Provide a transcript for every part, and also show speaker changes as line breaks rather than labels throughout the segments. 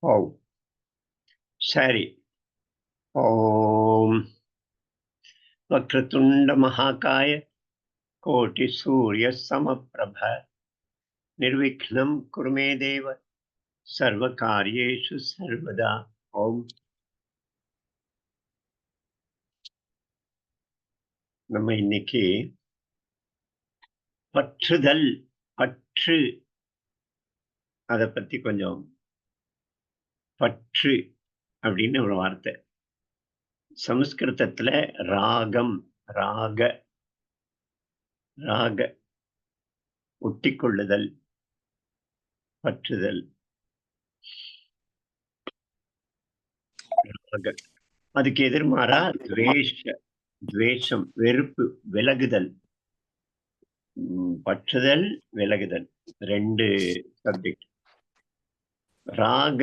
ஓ! சரி. ஓம் வக்ரதுண்ட மகாகாய கோட்டி சூரிய சமப்பிரப நிர்விக்னம் குரு மே தேவ சர்வ காரியேஷு சர்வதா. ஓம். நம்ம இன்னைக்கு பற்றுதல், பற்று அதை பத்தி கொஞ்சம் பற்று அப்படின்னு ஒரு வார்த்தை. சமஸ்கிருதத்துல ராகம், ராக ராக ஒட்டிக்கொள்ளுதல், பற்றுதல், ராக. அதுக்கு எதிர்மாறா துவேஷம், வெறுப்பு, விலகுதல். பற்றுதல், விலகுதல் 2 சப்ஜெக்ட். ராக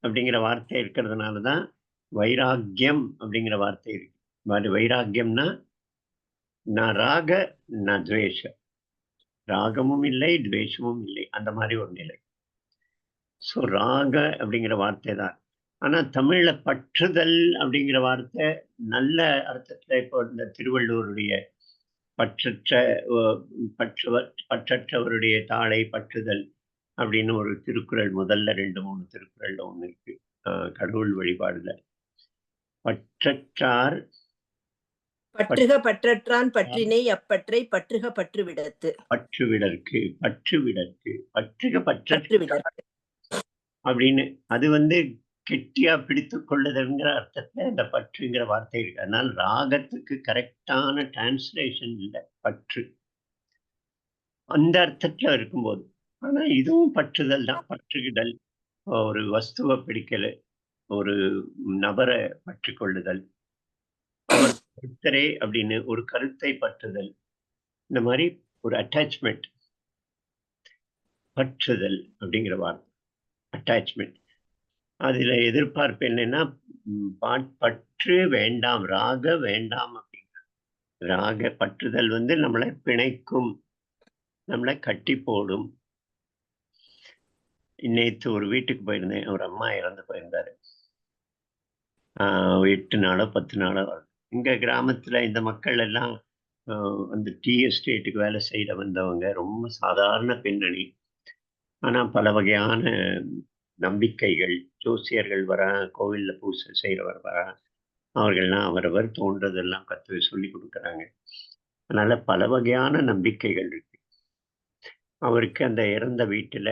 அப்படிங்கிற வார்த்தை இருக்கிறதுனால தான் வைராக்கியம் அப்படிங்கிற வார்த்தை இருக்கு. வைராக்கியம்னா நான் ராக, நான் துவேஷ. ராகமும் இல்லை, துவேஷமும் இல்லை. அந்த மாதிரி ஒரு நிலை. ஸோ ராக அப்படிங்கிற வார்த்தை தான். ஆனா தமிழ்ல பற்றுதல் அப்படிங்கிற வார்த்தை நல்ல அர்த்தத்துல இப்போ இந்த திருவள்ளுவருடைய பற்றற்ற பற்றற்றவருடைய தாளை பற்றுதல் அப்படின்னு ஒரு திருக்குறள் முதல்ல 2-3 திருக்குறள்ல ஒண்ணு இருக்கு. கடவுள் வழிபாடுல பற்றற்றார்
பற்றுக பற்றற்றான் பற்றினை அப்பற்றை பற்றுக பற்று விடத்து.
பற்றுவிடற்கு பற்றுக பற்று அப்படின்னு அது கெட்டியா பிடித்துக் கொள்ளுதல்ங்கிற அர்த்தத்துல இந்த பற்றுங்கிற வார்த்தை இருக்கு. அதனால ராகத்துக்கு கரெக்டான டிரான்ஸ்லேஷன் இல்லை பற்று அந்த அர்த்தத்துல இருக்கும்போது. ஆனா இதுவும் பற்றுதல் தான். பற்றுகிடல், ஒரு வஸ்துவை பிடிக்கல, ஒரு நபரை பற்றி கொள்ளுதல், அவர் ஒருத்தரே அப்படின்னு ஒரு கருத்தை பற்றுதல், இந்த மாதிரி ஒரு அட்டாச்மெண்ட். பற்றுதல் அப்படிங்கிற வார்த்தை அட்டாச்மெண்ட். அதுல எதிர்பார்ப்பு என்னன்னா பற்று வேண்டாம், ராக வேண்டாம் அப்படிங்கிற. ராக பற்றுதல் நம்மளை பிணைக்கும், நம்மளை கட்டி போடும். நேற்று ஒரு வீட்டுக்கு போயிருந்தேன். ஒரு அம்மா இறந்து போயிருந்தாரு. 8 நாளோ 10 நாளோ எங்க கிராமத்துல இந்த மக்கள் எல்லாம் அந்த டீ எஸ்டேட்டுக்கு வேலை செய்ய வந்தவங்க. ரொம்ப சாதாரண பின்னணி. ஆனா பல வகையான நம்பிக்கைகள். ஜோசியர்கள் கோவில்ல பூசை செய்யறவர் அவர்கள்லாம் அவரவர் தோன்றதெல்லாம் கத்து சொல்லி கொடுக்குறாங்க. அதனால பல வகையான நம்பிக்கைகள் இருக்கு. அவருக்கு அந்த இறந்த வீட்டுல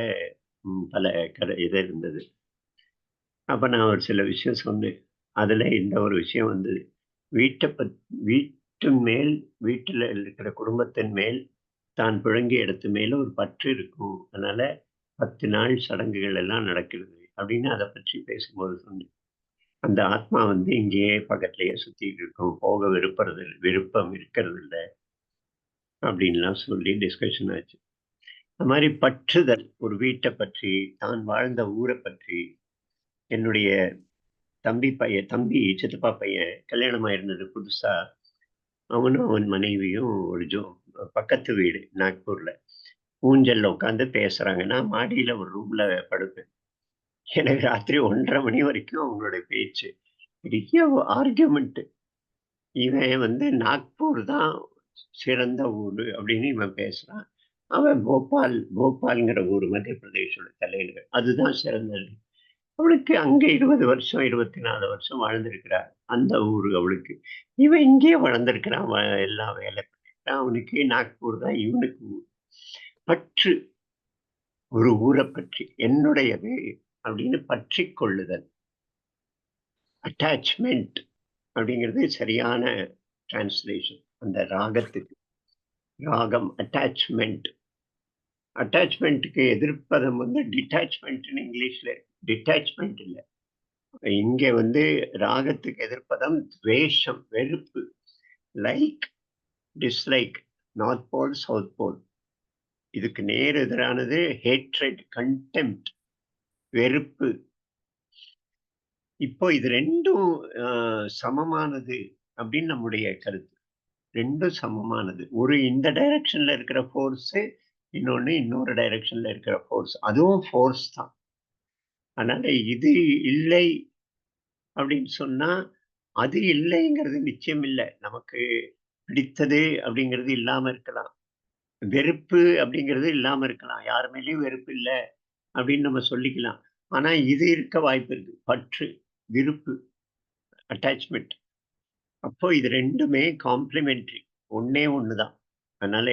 பல இது இருந்தது. அப்ப நான் ஒரு சில விஷயம் சொன்னேன். அதுல இந்த ஒரு விஷயம் வந்தது. வீட்டின் மேல், வீட்டுல இருக்கிற குடும்பத்தின் மேல், தான் புழங்கிய இடத்து மேல ஒரு பற்று இருக்கும். அதனால 10 நாள் சடங்குகள் எல்லாம் நடக்கிறது அப்படின்னு அதை பற்றி பேசும்போது சொன்னேன். அந்த ஆத்மா இங்கேயே பக்கத்திலேயே சுத்திட்டு இருக்கும், போக விருப்பம் இருக்கிறது இல்லை அப்படின்லாம் சொல்லி டிஸ்கஷன் ஆச்சு. அந்த மாதிரி பற்றுதல், ஒரு வீட்டை பற்றி, தான் வாழ்ந்த ஊரை பற்றி. என்னுடைய தம்பி சித்தப்பா பையன் கல்யாணம் ஆயிருந்தது புதுசா. அவனும் அவன் மனைவியும் ஒரு பக்கத்து வீடு நாக்பூர்ல ஊஞ்சல்ல உட்காந்து பேசுறாங்க. நான் மாடியில ஒரு ரூம்ல படுப்பேன். எனக்கு ராத்திரி 1:30 மணி வரைக்கும் அவங்களோட பேச்சு, பெரிய ஆர்கியூமெண்ட். இவன் நாக்பூர் தான் சிறந்த ஊரு அப்படின்னு இவன் பேசுறான். அவன் போபால்ங்கிற ஊர் மத்திய பிரதேசோட தலைநகர், அதுதான் சிறந்தது. அவளுக்கு அங்க 20 வருஷம் 24 வருஷம் வாழ்ந்திருக்கிறார். அந்த ஊரு அவளுக்கு. இவன் இங்கேயே வளர்ந்திருக்கிறான். எல்லாம் வேலை பண்ணிருக்கிறான். அவனுக்கு நாக்பூர் தான் இவனுக்கு ஊர். பற்று, ஒரு ஊரை பற்றி என்னுடையது அப்படின்னு பற்றி கொள்ளுதல், அட்டாச்மெண்ட் அப்படிங்கிறது சரியான டிரான்ஸ்லேஷன். அந்த ராகத்துக்கு ராகம் அட்டாச்மெண்ட். அட்டாச்மெண்ட்டுக்கு எதிர்ப்பதம் டிட்டாச்மெண்ட்னு இங்கிலீஷ்ல. டிட்டாச்மெண்ட் இல்லை. இங்க ராகத்துக்கு எதிர்ப்பதம் துவேஷம், வெறுப்பு. Like, dislike, north pole, south pole. இதுக்கு நேர் எதிரானது ஹேட்ரட், கண்டெம்ட், வெறுப்பு. இப்போ இது 2ம் சமமானது அப்படின்னு நம்முடைய கருத்து. 2ம் சமமானது. ஒரு இந்த டைரக்ஷன்ல இருக்கிற ஃபோர்ஸ், இன்னொரு டைரக்ஷன்ல இருக்கிற ஃபோர்ஸ். அதுவும் ஃபோர்ஸ் தான். அதனால இது இல்லை அப்படின்னு சொன்னா, அது இல்லைங்கிறது நிச்சயம் இல்ல. நமக்கு பிடித்தது அப்படிங்கிறது இல்லாம இருக்கலாம். வெறுப்பு அப்படிங்கிறது இல்லாம இருக்கலாம். யார் மேலயும் வெறுப்பு இல்ல அப்படின்னு நம்ம சொல்லிக்கலாம். ஆனா இது இருக்க வாய்ப்பு இருக்கு. பற்று, விருப்பு, அட்டாச்மென்ட். அப்போ இது 2மே காம்ப்ளிமென்டரி. ஒண்ணே ஒண்ணு தான். அதனால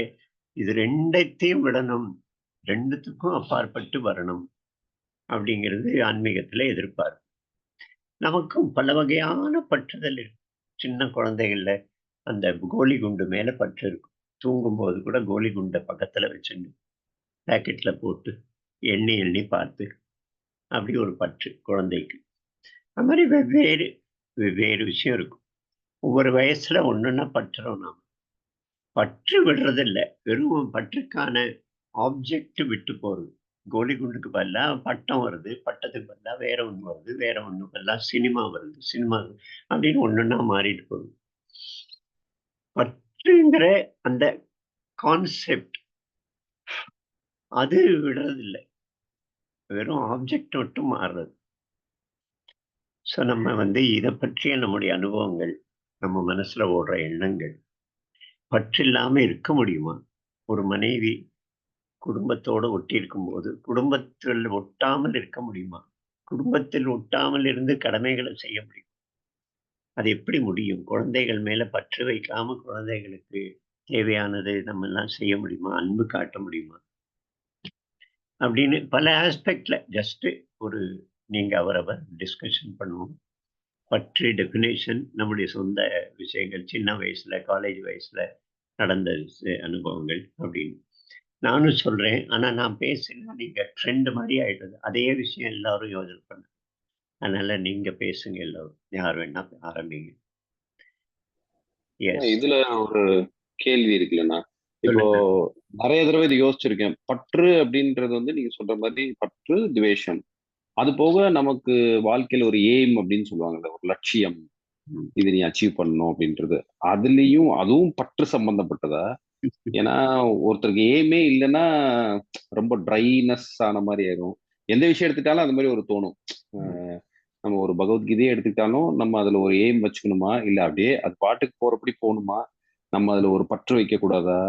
இது 2த்தையும் விடணும். 2த்துக்கும் அப்பாற்பட்டு வரணும். அப்படிங்கிறது ஆன்மீகத்தில எதிர்பார்ப்பு. நமக்கும் பல வகையான பற்றுதல் இருக்கு. சின்ன குழந்தைகள்ல அந்த கோலி குண்டு மேல பற்று இருக்கும். தூங்கும்போது கூட கோலி குண்ட பக்கத்துல வச்சுண்டு, பாக்கெட்ல போட்டு எண்ணி எண்ணி பார்த்து, அப்படி ஒரு பற்று குழந்தைக்கு. அது மாரி வெவ்வேறு வெவ்வேறு விஷயம் இருக்கும். ஒவ்வொரு வயசுல ஒண்ணொண்ணா பற்றுறோம் நாம. பற்று விடுறதில்ல. வெறும் பற்றுக்கான ஆப்ஜெக்ட் விட்டு போறது. கோலி குண்டுக்கு பதிலா பட்டம் வருது. பட்டத்துக்கு பதிலா வேற ஒண்ணு வருது. வேற ஒண்ணு பதிலா சினிமா வருது. சினிமா அப்படின்னு ஒண்ணொண்ணா மாறிட்டு போகுது. பற்றுங்கிற அந்த கான்செப்ட் அது விடுறதில்ல. வெறும் ஆப்ஜெக்ட் மட்டும் மாறுறது. ஸோ நம்ம இத பற்றிய நம்முடைய அனுபவங்கள், நம்ம மனசுல ஓடுற எண்ணங்கள், பற்றில்லாம இருக்க முடியுமா? ஒரு மனைவி குடும்பத்தோட ஒட்டி இருக்கும்போது, குடும்பத்தில் ஒட்டாமல் இருக்க முடியுமா? குடும்பத்தில் ஒட்டாமல் இருந்து கடமைகள செய்ய முடியும். அது எப்படி முடியும்? குழந்தைகள் மேல பற்று வைக்காம குழந்தைகளுக்கு தேவையானது நம்மெல்லாம் செய்ய முடியுமா? அன்பு காட்ட முடியுமா? அப்படின்னு பல ஆஸ்பெக்ட்ல ஜஸ்ட் ஒரு நீங்க அவரவர் டிஸ்கஷன் பண்ணுவோம். பற்றி டெஃபினேஷன் நம்முடைய சொந்த விஷயங்கள், சின்ன வயசுல, காலேஜ் வயசுல நடந்த அனுபவங்கள் அப்படின்னு. நானும் சொல்றேன். ஆனா நான் பேசினா நீங்க ட்ரெண்ட் மாரி ஆயிடுது. அதே விஷயம் எல்லாரும் யோசனை பண்ணுங்க. அதனால நீங்க பேசுங்க எல்லாரும். யார் வேணா ஆரம்பிங்க. எஸ்.
இதுல ஒரு கேள்வி இருக்குல்லண்ணா. இப்போ
சொல்லுங்க.
நிறைய தடவை இது யோசிச்சிருக்கேன். பற்று அப்படின்றது வந்து நீங்க சொல்ற மாதிரி பற்று, துவேஷம். அது போக நமக்கு வாழ்க்கையில ஒரு எய்ம் அப்படின்னு சொல்லுவாங்கல்ல, ஒரு லட்சியம்.
ம்.
இது நீ அச்சீவ் பண்ணணும் அப்படின்றது. அதுலயும் அதுவும் பற்று சம்பந்தப்பட்டதா? ஏன்னா ஒருத்தருக்கு எய்மே இல்லைன்னா ரொம்ப ட்ரைனஸ் ஆன மாதிரி ஆயிரும். எந்த விஷயம் எடுத்துட்டாலும் அந்த மாதிரி ஒரு தோணும். அஹ் நம்ம ஒரு பகவத்கீதையே எடுத்துக்கிட்டாலும் நம்ம அதுல ஒரு எய்ம் வச்சுக்கணுமா, இல்ல அப்படியே அது பாட்டுக்கு போறபடி போகணுமா, நம்ம அதுல ஒரு பற்று வைக்க கூடாதா,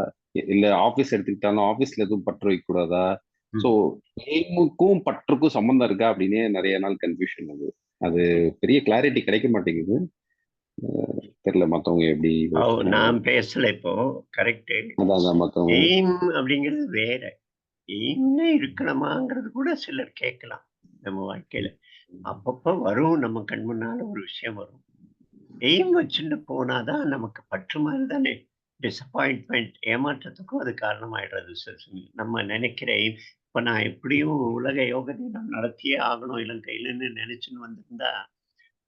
இல்ல ஆபீஸ் எடுத்துக்கிட்டாலும் ஆபீஸ்ல எதுவும் பற்று வைக்க கூடாதா?
ம்.
சோ எய்முக்கும் பற்றுக்கும் சம்பந்தம் இருக்கா அப்படின்னே நிறைய நாள் கன்ஃபியூஷன். அது அது பெரிய கிளாரிட்டி கிடைக்க மாட்டேங்குது. தெரியல மத்தவங்க எப்படி யோசிக்கிறாங்க.
நான் பேசல இப்போ. கரெக்ட்டு.
அதான் அதான் மத்தவங்க.
எய்ம் அப்படிங்கிறது வேற. எய்ம்னே இருக்கணுமாங்கிறது கூட சிலர் கேட்கலாம். நம்ம வாழ்க்கையில. அப்பப்ப வரும் நம்ம கண் முன்னால ஒரு விஷயம் வரும். எய்ம் வச்சுட்டு போனா தான் நமக்கு பற்று மாரி தானே. டிசப்பாயின்ட்மென்ட் ஏமாற்றத்துக்கும் அது காரணமாயிடுறது சில சமயம். நம்ம நினைக்கிற எய்ம் இப்ப நான் எப்படியும் உலக யோக தினம் நடத்தியே ஆகணும் இலங்கையிலன்னு நினைச்சுன்னு வந்திருந்தா,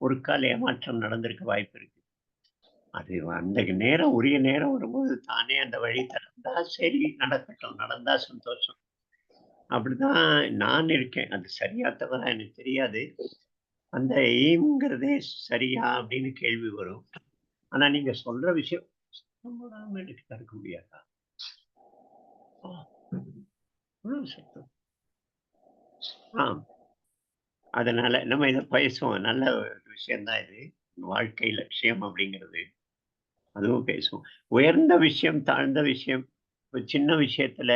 ஒரு கால் ஏமாற்றம் நடந்திருக்க வாய்ப்பு இருக்கு. அது அந்த நேரம் உரிய நேரம் வரும்போது தானே அந்த வழி திறந்தா சரி நடக்கட்டும். நடந்தா சந்தோஷம். அப்படிதான் நான் இருக்கேன். அது சரியா தவறா எனக்கு தெரியாது. அந்த எய்ம்ங்கிறதே சரியா அப்படின்னு கேள்வி வரும். ஆனா நீங்க சொல்ற விஷயம் சத்தம் போடாம எனக்கு தடுக்க முடியாதா? ஆ. இவ்வளவு சத்தம். ஆ. அதனால நம்ம இத பேசுவோம். நல்ல ஒரு விஷயம் தான் இது. வாழ்க்கை லட்சியம் அப்படிங்கிறது. அதுவும் பேசுவோம். உயர்ந்த விஷயம், தாழ்ந்த விஷயம், ஒரு சின்ன விஷயத்துல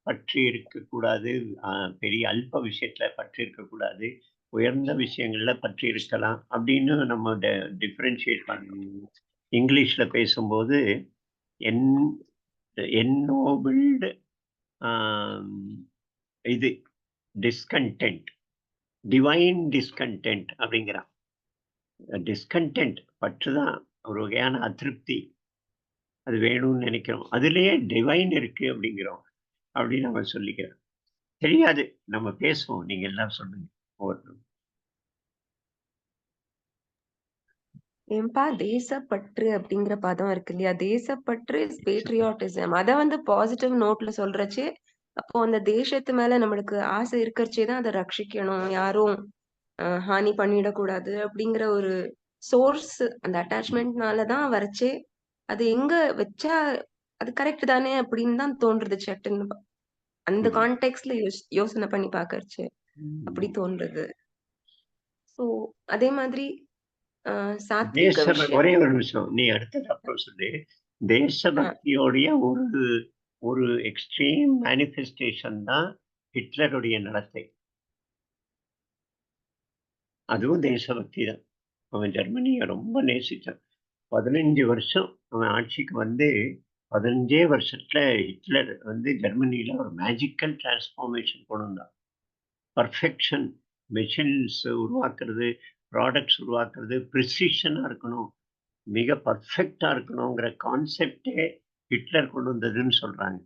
பற்று இருக்கக்கூடாது. அ பெரிய அல்ப விஷயத்துல பற்று இருக்கக்கூடாது. உயர்ந்த விஷயங்கள்ல பற்று இருக்கலாம். அப்படின்னு நம்ம டிஃபரன்ஷியேட் பண்ணணும். இங்கிலீஷ்ல பேசும்போது என் என்நோபிள்டு ஆம் இது டிஸ்கன்டென்ட், டிவைன் டிஸ்கன்டென்ட் அப்படிங்கிறான். டிஸ்கன்டென்ட் பற்று தான் ஒரு வகையான அதிருப்தி. அது வேணும்னு நினைக்கிறோம். அதிலேயே டிவைன் இருக்கு அப்படிங்கிறோம். அப்படின்னு நம்ம சொல்லிக்கிறோம். தெரியாது. நம்ம பேசுவோம். நீங்க எல்லாம் சொல்லுங்க. ஒவ்வொருத்தரும்.
ஏன்பா தேசப்பற்று அப்படிங்கிற பதம் இருக்கு இல்லையா? தேசப்பற்று இஸ் பேட்ரியாட்டிசம். அத வந்து பாசிட்டிவ் நோட்ல சொல்றச்சே, அப்போ அந்த தேசத்து மேல நம்மளுக்கு ஆசை இருக்கறச்சே தான் அத ரட்சிக்கணும். யாரும் ஹானி பண்ணிடக்கூடாது அப்படிங்கிற ஒரு சோர்ஸ் அந்த அட்டாச்மெண்ட்னால தான் வரச்சே, அது எங்க வச்சா அது கரெக்ட் தானே அப்படின்னு தான் தோன்றுது சட்டுன்னு. அந்த
ம்.
கான்டெக்ஸ்ட்ல யோசனை பண்ணி பார்க்கறச்சே அப்படி
ம்.
தோன்றுது. ஸோ அதே மாதிரி சாத்விக விஷயம்
ஒரே ஒரு நிமிஷம், நீ அடுத்தது அப்புறம் சொல்லு. தேசபக்தியோடைய ஒரு எக்ஸ்ட்ரீம் மேனிஃபெஸ்டேஷன் தான் ஹிட்லருடைய நடத்தை. அதுவும் தேசபக்தி தான். அவன் ஜெர்மனியை ரொம்ப நேசிச்சான். 15 வருஷம் அவன் ஆட்சிக்கு வந்து 15 வருஷத்துல ஹிட்லர் வந்து ஜெர்மனியில ஒரு மேஜிக்கல் டிரான்ஸ்ஃபார்மேஷன் கொண்டு வந்தான். பர்ஃபெக்ஷன், மெஷின்ஸ் உருவாக்குறது, ப்ராடக்ட்ஸ் உருவாக்குறது ப்ரிசிஷனா இருக்கணும், மிக பர்ஃபெக்டா இருக்கணுங்கிற கான்செப்டே ஹிட்லர் கொண்டு வந்ததுன்னு சொல்றாங்க.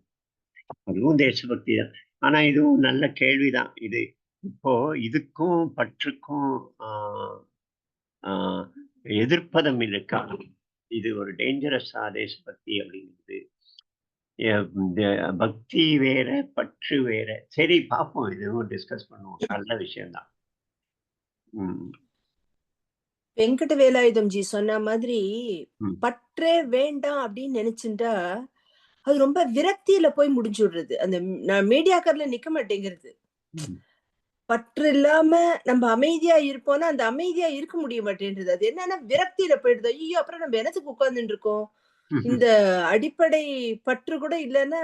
அதுவும் தேசபக்தி தான். ஆனா இதுவும் நல்ல கேள்விதான். இது இப்போ இதுக்கும் பற்றுக்கும் எதிர்ப்பதம் இருக்கா? இது ஒரு டேஞ்சரஸா தேசபக்தி அப்படிங்கிறது? பக்தி வேற, பற்று வேற. சரி பார்ப்போம், இதுவும் டிஸ்கஸ் பண்ணுவோம். நல்ல விஷயம்தான்.
வெங்கட வேலாயுதம் ஜி சொன்ன மாதிரி
ம்.
பற்றே வேண்டாம் அப்படின்னு நினைச்சுட்டா அது ரொம்ப விரக்தியில போய் முடிஞ்சுடுறது. அந்த மீடியாக்கர்ல நிக்க மாட்டேங்கிறது.
ம்.
பற்று இல்லாம நம்ம அமைதியா இருப்போம்னா அந்த அமைதியா இருக்க முடிய மாட்டேன்றது. அது என்னன்னா விரக்தியில போயிடுது. ஐயோ அப்புறம் நம்ம என்னத்துக்கு உட்கார்ந்துட்டு இருக்கோம், இந்த அடிப்படை பற்று கூட இல்லைன்னா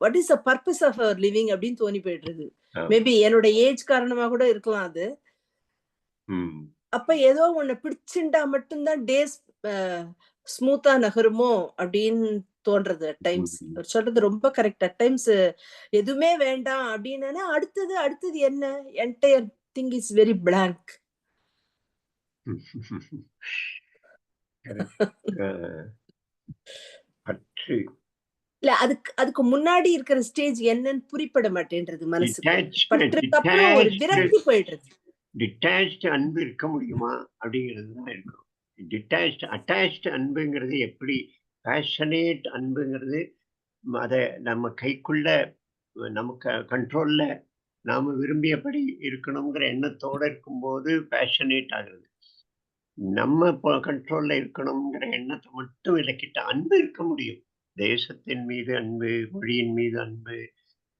what is the purpose of our living அப்படின்னு தோணி போயிடுறது. மேபி என்னோட ஏஜ் காரணமா கூட இருக்கலாம் அது. அப்ப ஏதோ ஒண்ணு பிடிச்சுண்டா மட்டும்தான் டேஸ் ஸ்மூத்தா நகருமோ அப்படின்னு தோன்றது. டைம்ஸ் சொல்றது ரொம்ப கரெக்ட். டைம்ஸ் எதுவுமே வேண்டாம் அப்படின்னா அடுத்தது என்ன, entire thing is very blank.
பற்று
இல்ல அதுக்கு முன்னாடி இருக்கிற ஸ்டேஜ் என்னன்னு புரிப்பட மாட்டேன்றது மனசுக்கு. பற்றுக்கு அப்புறம் ஒரு விரக்தி போயிடுறது.
டிட்டாச்ட் அன்பு இருக்க முடியுமா அப்படிங்கிறது தான் இருக்கும். டிட்டாச்ட் அட்டாச்ட் அன்புங்கிறது எப்படி? பேஷனேட் அன்புங்கிறது அதை நம்ம கைக்குள்ள நமக்கு கண்ட்ரோல்ல நாம விரும்பியபடி இருக்கணுங்கிற எண்ணத்தோட இருக்கும்போது பேஷனேட் ஆகுது. நம்ம கண்ட்ரோல்ல இருக்கணுங்கிற எண்ணத்தை மட்டும் விலக்கிட்ட அன்பு இருக்க முடியும். தேசத்தின் மீது அன்பு, மொழியின் மீது அன்பு,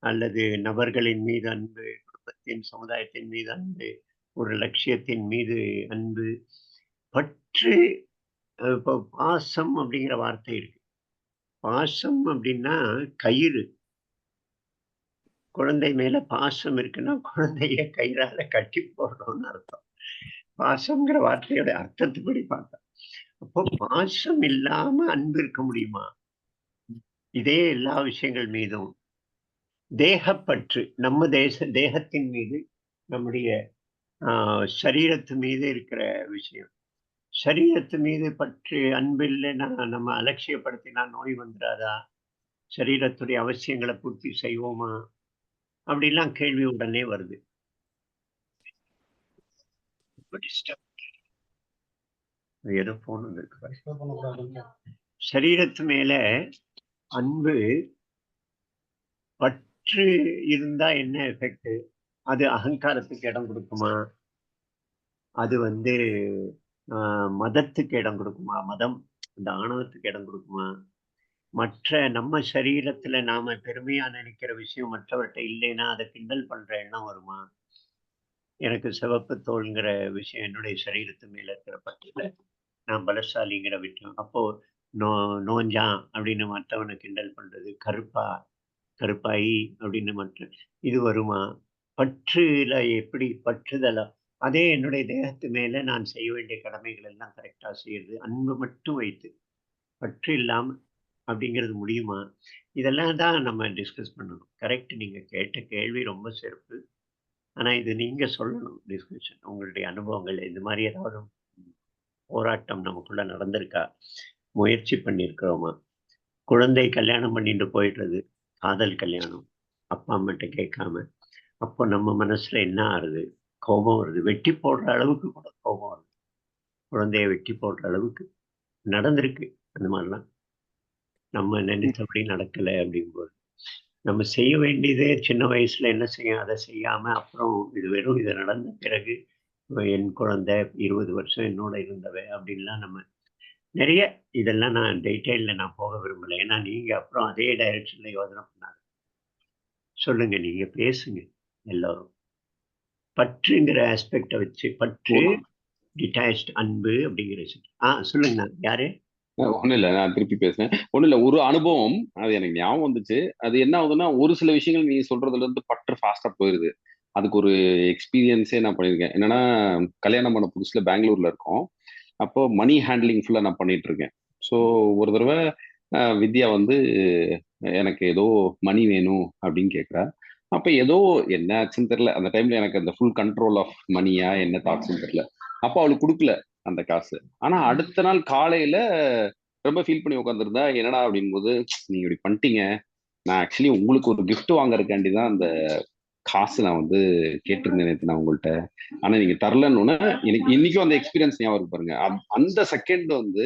அல்லது நபர்களின் மீது அன்பு, குடும்பத்தின் சமுதாயத்தின் மீது அன்பு, ஒரு லட்சியத்தின் மீது அன்பு. பற்று, இப்போ பாசம் அப்படிங்கிற வார்த்தை இருக்கு. பாசம் அப்படின்னா கயிறு. குழந்தை மேல பாசம் இருக்குன்னா குழந்தைய கயிறால கட்டி போடணும்னு அர்த்தம். பாசம்ங்கிற வார்த்தையோட அர்த்தத்துப்படி பார்த்தா, அப்போ பாசம் இல்லாம அன்பு இருக்க முடியுமா? இதே எல்லா விஷயங்கள் மீதும் தேகப்பற்று, நம்ம தேகத்தின் மீது, நம்முடைய சரீரத்து மீது இருக்கிற விஷயம். சரீரத்து மீது பற்று அன்பு இல்லைன்னா நம்ம அலட்சியப்படுத்தினா நோய் வந்துடாதா? சரீரத்துடைய அவசியங்களை பூர்த்தி செய்வோமா? அப்படிலாம் கேள்வி உடனே வருது. ஏதோ போன் இருக்கு. சரீரத்து மேல அன்பு, பற்று இருந்தா என்ன எஃபெக்ட்? அது அகங்காரத்துக்கு இடம் கொடுக்குமா? அது வந்து மதத்துக்கு இடம் கொடுக்குமா? மதம் இந்த ஆணவத்துக்கு இடம் கொடுக்குமா? மற்ற நம்ம சரீரத்துல நாம பெருமையா நினைக்கிற விஷயம் மற்றவர்கிட்ட இல்லைன்னா அதை கிண்டல் பண்ற எண்ணம் வருமா? எனக்கு சிவப்பு தோல்ங்கிற விஷயம் என்னுடைய சரீரத்து மேல இருக்கிற பற்றுல நான் பலசாலிங்கிற விஷயம். அப்போ நோஞ்சான் அப்படின்னு மற்றவனை கிண்டல் பண்றது, கருப்பாயி அப்படின்னு மற்ற இது வருமா? பற்றுல எப்படி பற்றுதலா? அதே என்னுடைய தேகத்து மேல நான் செய்ய வேண்டிய கடமைகள் எல்லாம் கரெக்டா செய்யறது, அன்பு மட்டும் வைத்து, பற்று இல்லாம அப்படிங்கிறது முடியுமா? இதெல்லாம் தான் நம்ம டிஸ்கஸ் பண்ணணும். கரெக்ட், நீங்க கேட்ட கேள்வி ரொம்ப சிறப்பு. ஆனா இது நீங்க சொல்லணும் டிஸ்கஷன். உங்களுடைய அனுபவங்கள் இந்த மாதிரி ஏதாவது போராட்டம் நமக்குள்ள நடந்திருக்கா? முயற்சி பண்ணியிருக்கிறோமா? குழந்தை கல்யாணம் பண்ணிட்டு போயிடுறது, காதல் கல்யாணம், அப்பா அம்மாட்ட கேட்காம. அப்போ நம்ம மனசுல என்ன ஆறுது? கோபம் வருது. வெட்டி போடுற அளவுக்கு கூட கோபம் வருது. குழந்தைய வெட்டி போடுற அளவுக்கு நடந்திருக்கு. அந்த மாதிரிலாம் நம்ம நினைத்தபடி நடக்கலை அப்படிங்கும்போது நம்ம செய்ய வேண்டியதே சின்ன வயசுல என்ன செய்யும் அதை செய்யாம அப்புறம் இது நடந்த பிறகு என் குழந்தை 20 வருஷம் என்னோட இருந்தவ அப்படின்லாம் நம்ம நிறைய இதெல்லாம் நான் டீட்டெயிலில் நான் போக விரும்பலை. ஏன்னா நீங்க அப்புறம் அதே டைரக்ஷன்ல யோசனை பண்ணாங்க. சொல்லுங்க, நீங்க பேசுங்க எல்லாரும். பற்றுங்கிற ஆஸ்பெக்டை வச்சு பற்று, டிட்டாச்ட் அன்பு அப்படிங்கிற சொல்லுங்க யாரு?
ஒண்ணும் இல்ல, நான் திருப்பி பேசுறேன். ஒண்ணும் இல்ல, ஒரு அனுபவம் அது எனக்கு ஞாபகம் வந்துச்சு. அது என்ன ஆகுதுன்னா, ஒரு சில விஷயங்கள் நீ சொல்றதுல இருந்து பற்று ஃபாஸ்டா போயிருது. அதுக்கு ஒரு எக்ஸ்பீரியன்ஸே நான் பண்ணியிருக்கேன். என்னன்னா, கல்யாணம் பண்ண புதுசுல பெங்களூர்ல இருக்கோம். அப்போ மணி ஹேண்ட்லிங் ஃபுல்லா நான் பண்ணிட்டு இருக்கேன். ஸோ ஒரு தடவை வித்யா வந்து எனக்கு ஏதோ மணி வேணும் அப்படின்னு கேட்குறா. அப்ப ஏதோ என்ன ஆச்சுன்னு தெரியல. அந்த டைம்ல எனக்கு அந்த ஃபுல் கண்ட்ரோல் ஆஃப் மணியா என்ன தாட்ஸ்ன்னு தெரியல. அப்போ அவளுக்கு கொடுக்கல அந்த காசு. ஆனா அடுத்த நாள் காலையில ரொம்ப ஃபீல் பண்ணி உட்காந்துருந்தா. என்னடா அப்படின் போது, நீங்க இப்படி பண்ணிட்டீங்க. நான் ஆக்சுவலி உங்களுக்கு ஒரு gift வாங்குறதுக்காண்டி தான் அந்த காசு நான் வந்து கேட்டிருந்தேன் நேத்து நான் உங்கள்ட்ட. ஆனா நீங்க தரலன்னு எனக்கு இன்னைக்கும் அந்த எக்ஸ்பீரியன்ஸ் ஞாபகம் இருக்கு பாருங்க. அந்த செகண்ட் வந்து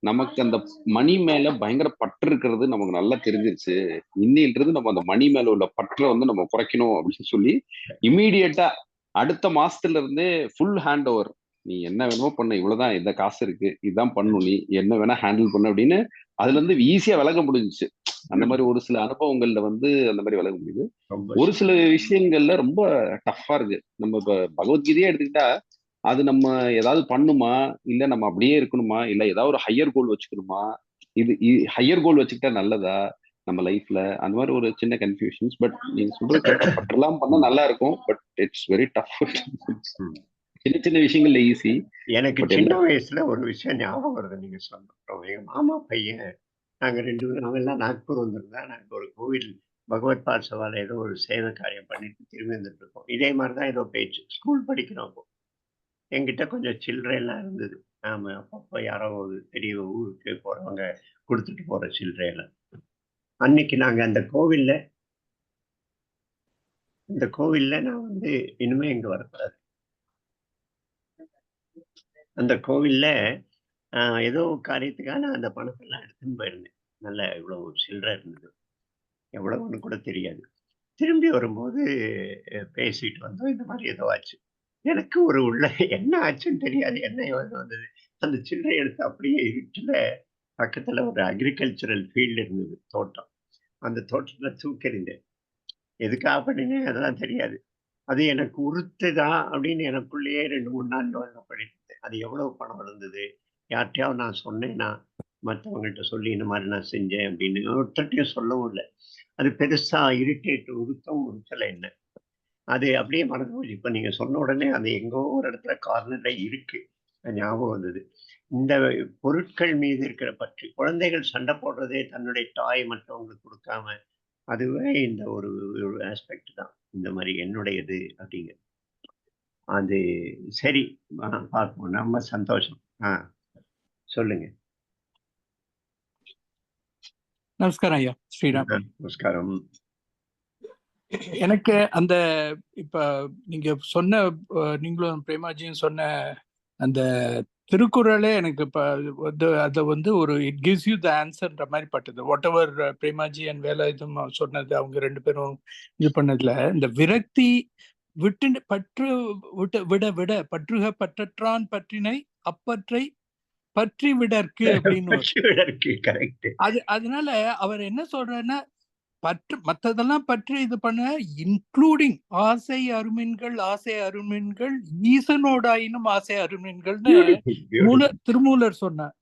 நமக்கு அந்த மணி மேல பயங்கர பற்று இருக்கிறது நமக்கு நல்லா தெரிஞ்சிருச்சு. இன்னையிலிருந்து நம்ம அந்த மணி மேல உள்ள பற்றை வந்து நம்ம குறைக்கணும் அப்படின்னு சொல்லி இம்மீடியட்டா அடுத்த மாசத்துல இருந்தே ஃபுல் ஹேண்ட் ஓவர். நீ என்ன வேணுமோ பண்ண, இவ்வளவுதான், இந்த காசு இருக்கு, இதுதான் பண்ணணும், நீ என்ன வேணா ஹேண்டில் பண்ணு அப்படின்னு அதுல இருந்து ஈஸியா விலக முடிஞ்சுச்சு. அந்த மாதிரி ஒரு சில அனுபவங்கள்ல வந்து அந்த மாதிரி விலக முடியுது. ஒரு சில விஷயங்கள்ல ரொம்ப டஃப்பா இருக்கு. நம்ம இப்ப பகவத்கீதையே எடுத்துக்கிட்டா அது நம்ம ஏதாவது பண்ணுமா, இல்ல நம்ம அப்படியே இருக்கணுமா, இல்ல ஏதாவது ஒரு ஹையர் கோல் வச்சுக்கணுமா, இது ஹையர் கோல் வச்சுக்கிட்டா நல்லதா நம்ம லைஃப்ல, அந்த மாதிரி ஒரு சின்ன கன்ஃபியூஷன்ஸ். பட் நீங்க சொல்றது கரெக்டா, பற்றெல்லாம் பண்ணா நல்லா இருக்கும். But it's very tough. சின்ன சின்ன விஷயங்கள்ல ஈஸி.
எனக்கு சின்ன வயசுல ஒரு விஷயம் ஞாபகம் வருது நீங்க சொன்னோம். எங்க மாமா பையன், நாங்க 2 பேரும் நாங்கெல்லாம் நாக்பூர் வந்திருந்தா, நாங்க ஒரு கோவில் பகவத் பாட்சவால ஏதோ ஒரு சேவை காரியம் பண்ணிட்டு திரும்பி வந்துட்டு இருக்கோம். இதே மாதிரிதான் ஏதோ பேச்சு. ஸ்கூல் படிக்கிறோம் அப்போ. என்கிட்ட கொஞ்சம் சில்லறை எல்லாம் இருந்தது. ஆமா, அப்பப்போ யாரோ ஒரு பெரிய ஊருக்கு போறவங்க கொடுத்துட்டு போற சில்லறை எல்லாம். அன்னைக்கு நாங்க அந்த கோவில்ல நான் வந்து இனிமே இங்க வரக்கூடாது. அந்த கோவில்ல ஏதோ காரியத்துக்காக நான் அந்த பணத்தெல்லாம் எடுத்துன்னு போயிருந்தேன். நல்ல இவ்வளவு சில்லறை இருந்தது. எவ்வளவுன்னு கூட தெரியாது. திரும்பி வரும்போது பேசிட்டு வந்தோம். இந்த மாதிரி ஏதோ ஆச்சு. எனக்கு ஒரு உள்ள என்ன ஆச்சுன்னு தெரியாது. என்ன யோசனை வந்தது. அந்த சில்லறை எடுத்து அப்படியே இருட்டுல பக்கத்துல ஒரு அக்ரிகல்ச்சரல் ஃபீல்டு இருந்தது, தோட்டம். அந்த தோட்டத்துல தூக்கெறிந்தேன். எதுக்காக பண்ணினேன் அதெல்லாம் தெரியாது. அது எனக்கு உறுத்துதா அப்படின்னு எனக்குள்ளேயே 2, 3 நாள் யோசனை பண்ணிட்டு இருந்தேன். அது எவ்வளவு பணம் இருந்தது? யார்ட்டயாவது நான் சொன்னேன்னா, மத்தவங்கள்ட்ட சொல்லி இந்த மாதிரி நான் செஞ்சேன் அப்படின்னு ஒருத்தர்ட்டயும் சொல்லவும் இல்ல. அது பெருசா உறுத்தல என்ன. அது அப்படியே மறந்து போச்சு. இப்ப நீங்க சொன்ன உடனே அது எங்கோ ஒரு இடத்துல கார்னர்ல இருக்கு. ஞாபகம் வந்தது. இந்த பொருட்கள் மீது இருக்கிற பற்று. குழந்தைகள் சண்டை போடுறதே தன்னுடைய டாய் மற்றவங்களுக்கு கொடுக்காம, அதுவே இந்த ஒரு ஆஸ்பெக்ட் தான். இந்த மாதிரி என்னுடையது அப்படிங்கிறது. அது சரி. பார்ப்போம். ரொம்ப சந்தோஷம். சொல்லுங்க.
நமஸ்காரம் ஐயா. ஸ்ரீராம்.
நமஸ்காரம்.
எனக்கு அந்த இப்ப நீங்க சொன்ன நீங்களும் பிரேமாஜியும் சொன்ன அந்த திருக்குறளே எனக்கு இப்ப அதை வந்து ஒரு இட் கிவ்ஸ் யூ த ஆன்சர்ன்ற மாதிரி பட்டது. வாட் எவர் பிரேமாஜி அண்ட் வேலாயுதம் சொன்னது, அவங்க 2 பேரும் இது பண்ணதுல இந்த விரக்தி விட்டு பற்று விட விட பற்றுக பற்றற்றான் பற்றினை அப்பற்றை பற்றி விடற்கு அப்படின்னு. அதனால அவர் என்ன சொல்றாருன்னா, பற்று மற்றதெல்லாம் பற்றி இது பண்ண, இன்க்ளூடிங் ஆசை அருமின்கள் ஈசனோடாயினும் ஆசை அருமின்கள்னு திருமூலர் சொன்னார்.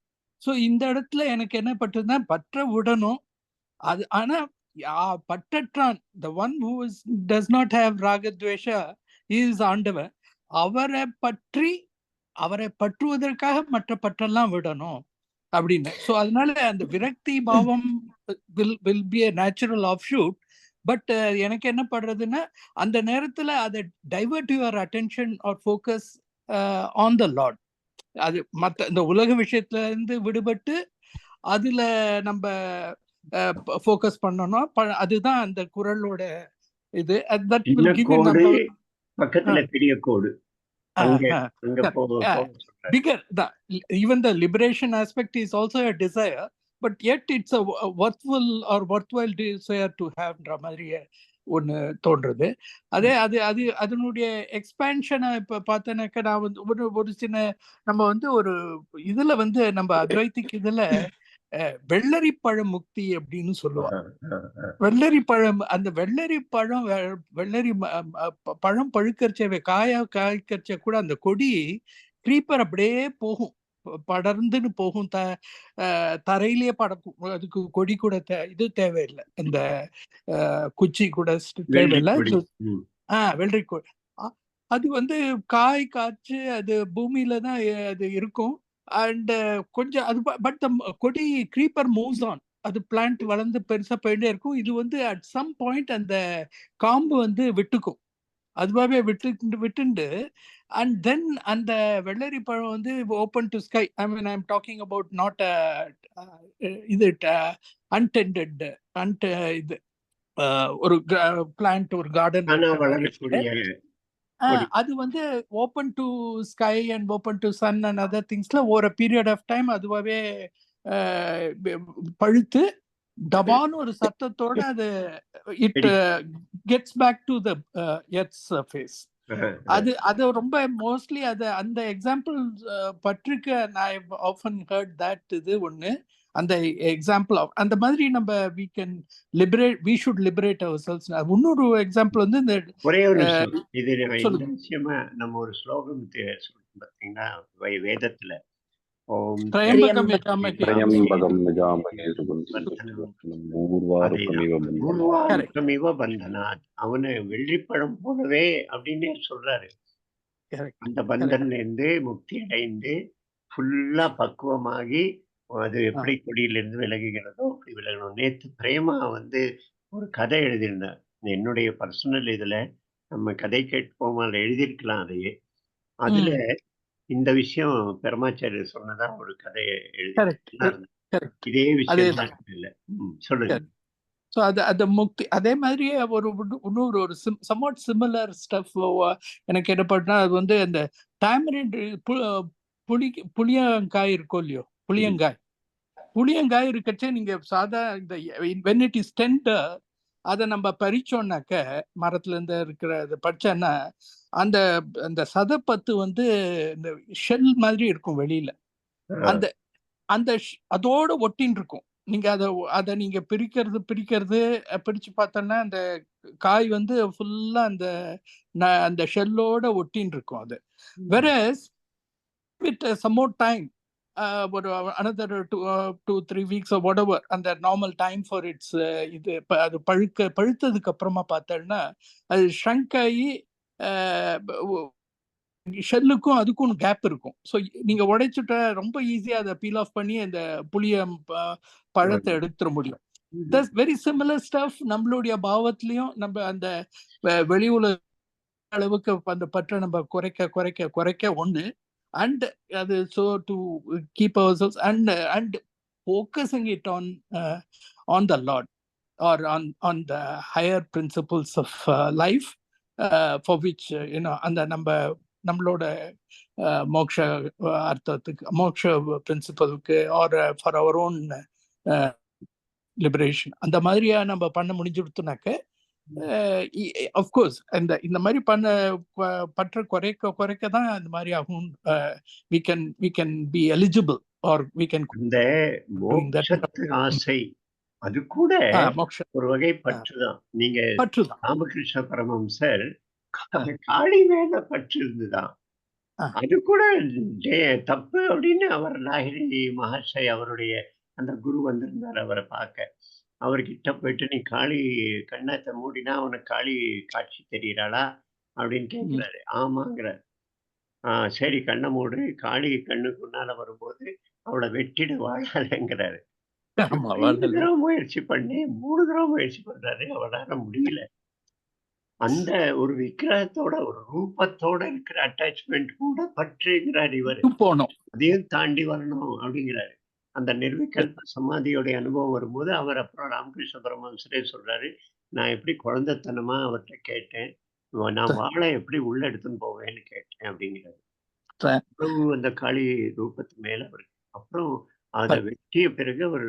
சோ இந்த இடத்துல எனக்கு என்ன பட்டுதுன்னா, பற்ற விடணும். அது ஆனா பற்றற்றான், the one who does not have ராகத்வேஷா is ஆண்டவன். அவரை பற்றுவதற்காக மற்ற பற்றெல்லாம் விடணும் அப்படின்னு. ஸோ அதனால அந்த விரக்தி பாவம் will be a natural offshoot. But எனக்கு என்ன படுறதுன்னா, அந்த நேரத்துல அதை divert your attention or focus on the lord. அது மற்ற இந்த உலக விஷயத்துல இருந்து விடுபட்டு அதுல நம்ம ஃபோக்கஸ் பண்ணணும். அதுதான் அந்த குறளோட இது.
பக்கத்துல பெரிய கோடு.
Bigger, even the liberation aspect is also a desire, but yet it's a worthwhile desire to have மாதிரி ஒன்று தோன்றுறது. அதனுடைய எக்ஸ்பேன்ஷனை இப்போ பார்த்தேனாக்க, நான் வந்து ஒரு சின்ன நம்ம வந்து ஒரு இதுல வந்து நம்ம அத்வைத்திக் இதுல வெள்ளரி பழ முக்தி அப்படின்னு சொல்லுவா. வெள்ளரி பழம், அந்த வெள்ளரி பழம் வெள்ளரி பழம் பழுக்கரிச்ச காய்க்கரிச்ச கூட அந்த கொடி கிரீப்பர் அப்படியே போகும், படர்ந்துன்னு போகும், தரையிலேயே படக்கும். அதுக்கு கொடி கூட இது தேவையில்லை, அந்த குச்சி கூட தேவையில்லை. வெள்ளரி கொடி அது வந்து காய் காய்ச்சி அது பூமியில தான் அது இருக்கும். அண்ட் கொஞ்சம் அது பட் கொடி கிரீப்பர் மூவ்ஸ் ஆன், அது பிளான்ட் வளர்ந்து பெருசா போயிட்டே இருக்கும். இது வந்து அட் சம் பாயிண்ட் அந்த காம்பு வந்து விட்டுக்கும், அதுவாகவே விட்டுண்டு அண்ட் தென் அந்த வெள்ளரி பழம் வந்து open to sky. I mean I am talking about not இது அன்டெண்டட் இது ஒரு பிளான்ட், ஒரு கார்டன். அது வந்து open to sky and open to sun and other திங்ஸ்ல ஒரு பீரியட் ஆஃப் டைம் அதுவாகவே பழுத்து டபான்னு ஒரு சத்தத்தோட அது it gets back to the earth surface. அது ரொம்ப மோஸ்ட்லி அது அந்த எக்ஸாம்பிள் பற்றிக்க நான் ஆஃபன் ஹர்ட் தட். இது ஒன்று அந்த எக்ஸாம்பிள் ஆஃப் அந்த மாதிரி நம்ம we should liberate ourselves. இன்னொரு எக்ஸாம்பிள் வந்து இந்த
ஒரே ஒரு இது இந்த விஷயமா நம்ம ஒரு ஸ்லோகம் பார்த்தீங்கன்னா வேதத்துல அவனை வெள்ளிப்பழம் போலவே அப்படின்னு சொல்றாரு. அந்த பந்தன்ல இருந்து முக்தி அடைந்து ஃபுல்லா பக்குவமாகி அது எப்படி கொடியிலிருந்து விலகுகிறதோ அப்படி விலகணும். நேத்து பிரேமா வந்து ஒரு கதை எழுதியிருந்தார். என்னுடைய பர்சனல் இதுல நம்ம கதை கேட்போம், அதுல எழுதியிருக்கலாம் அதையே. அதுல இந்த விஷயம் பெருமாச்சாரியர் சொன்னதா ஒரு கதையை எழுதி இதே விஷயம் இல்ல சொல்லுங்க.
ஸோ அது முக்தி. அதே மாதிரியே இன்னொரு சம்வாட் சிமிலர் ஸ்டஃப் எனக்கு என்ன பண்ணா, அது வந்து அந்த டாமரிண்ட் புளியங்காய் இருக்கும் இல்லையோ, புளியங்காய் இருக்கச்சே நீங்க சாதா இந்த when it is tender அதை நம்ம பறிச்சோம்னாக்க மரத்துல இருந்து இருக்கிற பறிச்சோன்னா அந்த அந்த சதப்பத்து வந்து இந்த ஷெல் மாதிரி இருக்கும் வெளியில, அந்த அந்த அதோட ஒட்டின்னு இருக்கும். நீங்க அதை நீங்க பிரிக்கிறது பிரிச்சு பார்த்தோன்னா அந்த காய் வந்து ஃபுல்லா அந்த ஷெல்லோட ஒட்டின்னு இருக்கும். அது whereas with some more time, ஒரு another 2-3 weeks or whatever, அந்த நார்மல் டைம் ஃபார் இட்ஸ் இது அது பழுத்ததுக்கு அப்புறமா பார்த்தோம்னா அது ஷ்ரங்க் ஆகி ஷெல்லுக்கும் அதுக்கும் கேப் இருக்கும். ஸோ நீங்க உடைச்சுட்ட ரொம்ப ஈஸியா அதை பீல் ஆஃப் பண்ணி அந்த புளிய பழத்தை எடுத்துட முடியும். தட்ஸ் வெரி சிமிலர் ஸ்டஃப் நம்மளுடைய பாவத்திலையும். நம்ம அந்த வெளி உலக அளவுக்கு அந்த பற்றை நம்ம குறைக்க ஒண்ணு. And so to keep ourselves and focusing it on the Lord or on the higher principles of life, for which அந்த நம்மளோட மோட்ச அர்த்தத்துக்கு, மோட்ச பிரின்சிபலுக்கு or for our own liberation, அந்த மாதிரியா நம்ம பண்ண முடிஞ்சுடுத்துனாக்க அஃப்கோர்ஸ் இந்த மாதிரி பற்ற குறைக்க தான் இந்த மாதிரி ஆகும். we can be eligible or we can
இந்த மோட்சத்து ஆசை அது கூட ஒரு வகை பற்றுதான். நீங்க ராமகிருஷ்ண பரமஹம்சர் காளி மேல பற்று இருந்துதான், அது கூட தப்பு அப்படின்னு அவர் லாகிரி மகர்ஷி அவருடைய அந்த குரு வந்திருந்தார் அவரை பார்க்க. அவர்கிட்ட போயிட்டு நீ காளி கண்ணத்தை மூடினா அவனுக்கு காளி காட்சி தெரிகிறாளா அப்படின்னு கேட்கிறாரு. ஆமாங்கிறார். சரி கண்ணை மூடு, காளி கண்ணுக்கு முன்னால வரும்போது அவளை வெட்டிட வாழாதேங்கிறாரு. 2 தடவை முயற்சி பண்ணி 3 தடவை முயற்சி பண்றாரு, அவளால முடியல. அந்த ஒரு விக்கிரகத்தோட ஒரு ரூபத்தோட இருக்கிற அட்டாச்மெண்ட் கூட பற்றுங்கிறார் இவர். போனோம், அதையும் தாண்டி வரணும் அப்படிங்கிறாரு. அந்த நிர்விகல்ப சமாதியோடைய அனுபவம் வரும்போது அவர் அப்புறம் ராமகிருஷ்ண பரமஹம்சரே சொல்றாரு, நான் எப்படி குழந்தைத்தனமா அவர்கிட்ட கேட்டேன், நான் வாழை எப்படி உள்ள எடுத்துன்னு போவேன்னு கேட்டேன் அப்படிங்கிறாரு. அந்த காளி ரூபத்து மேல அவர் அப்புறம் அதை வெட்டிய பிறகு அவர்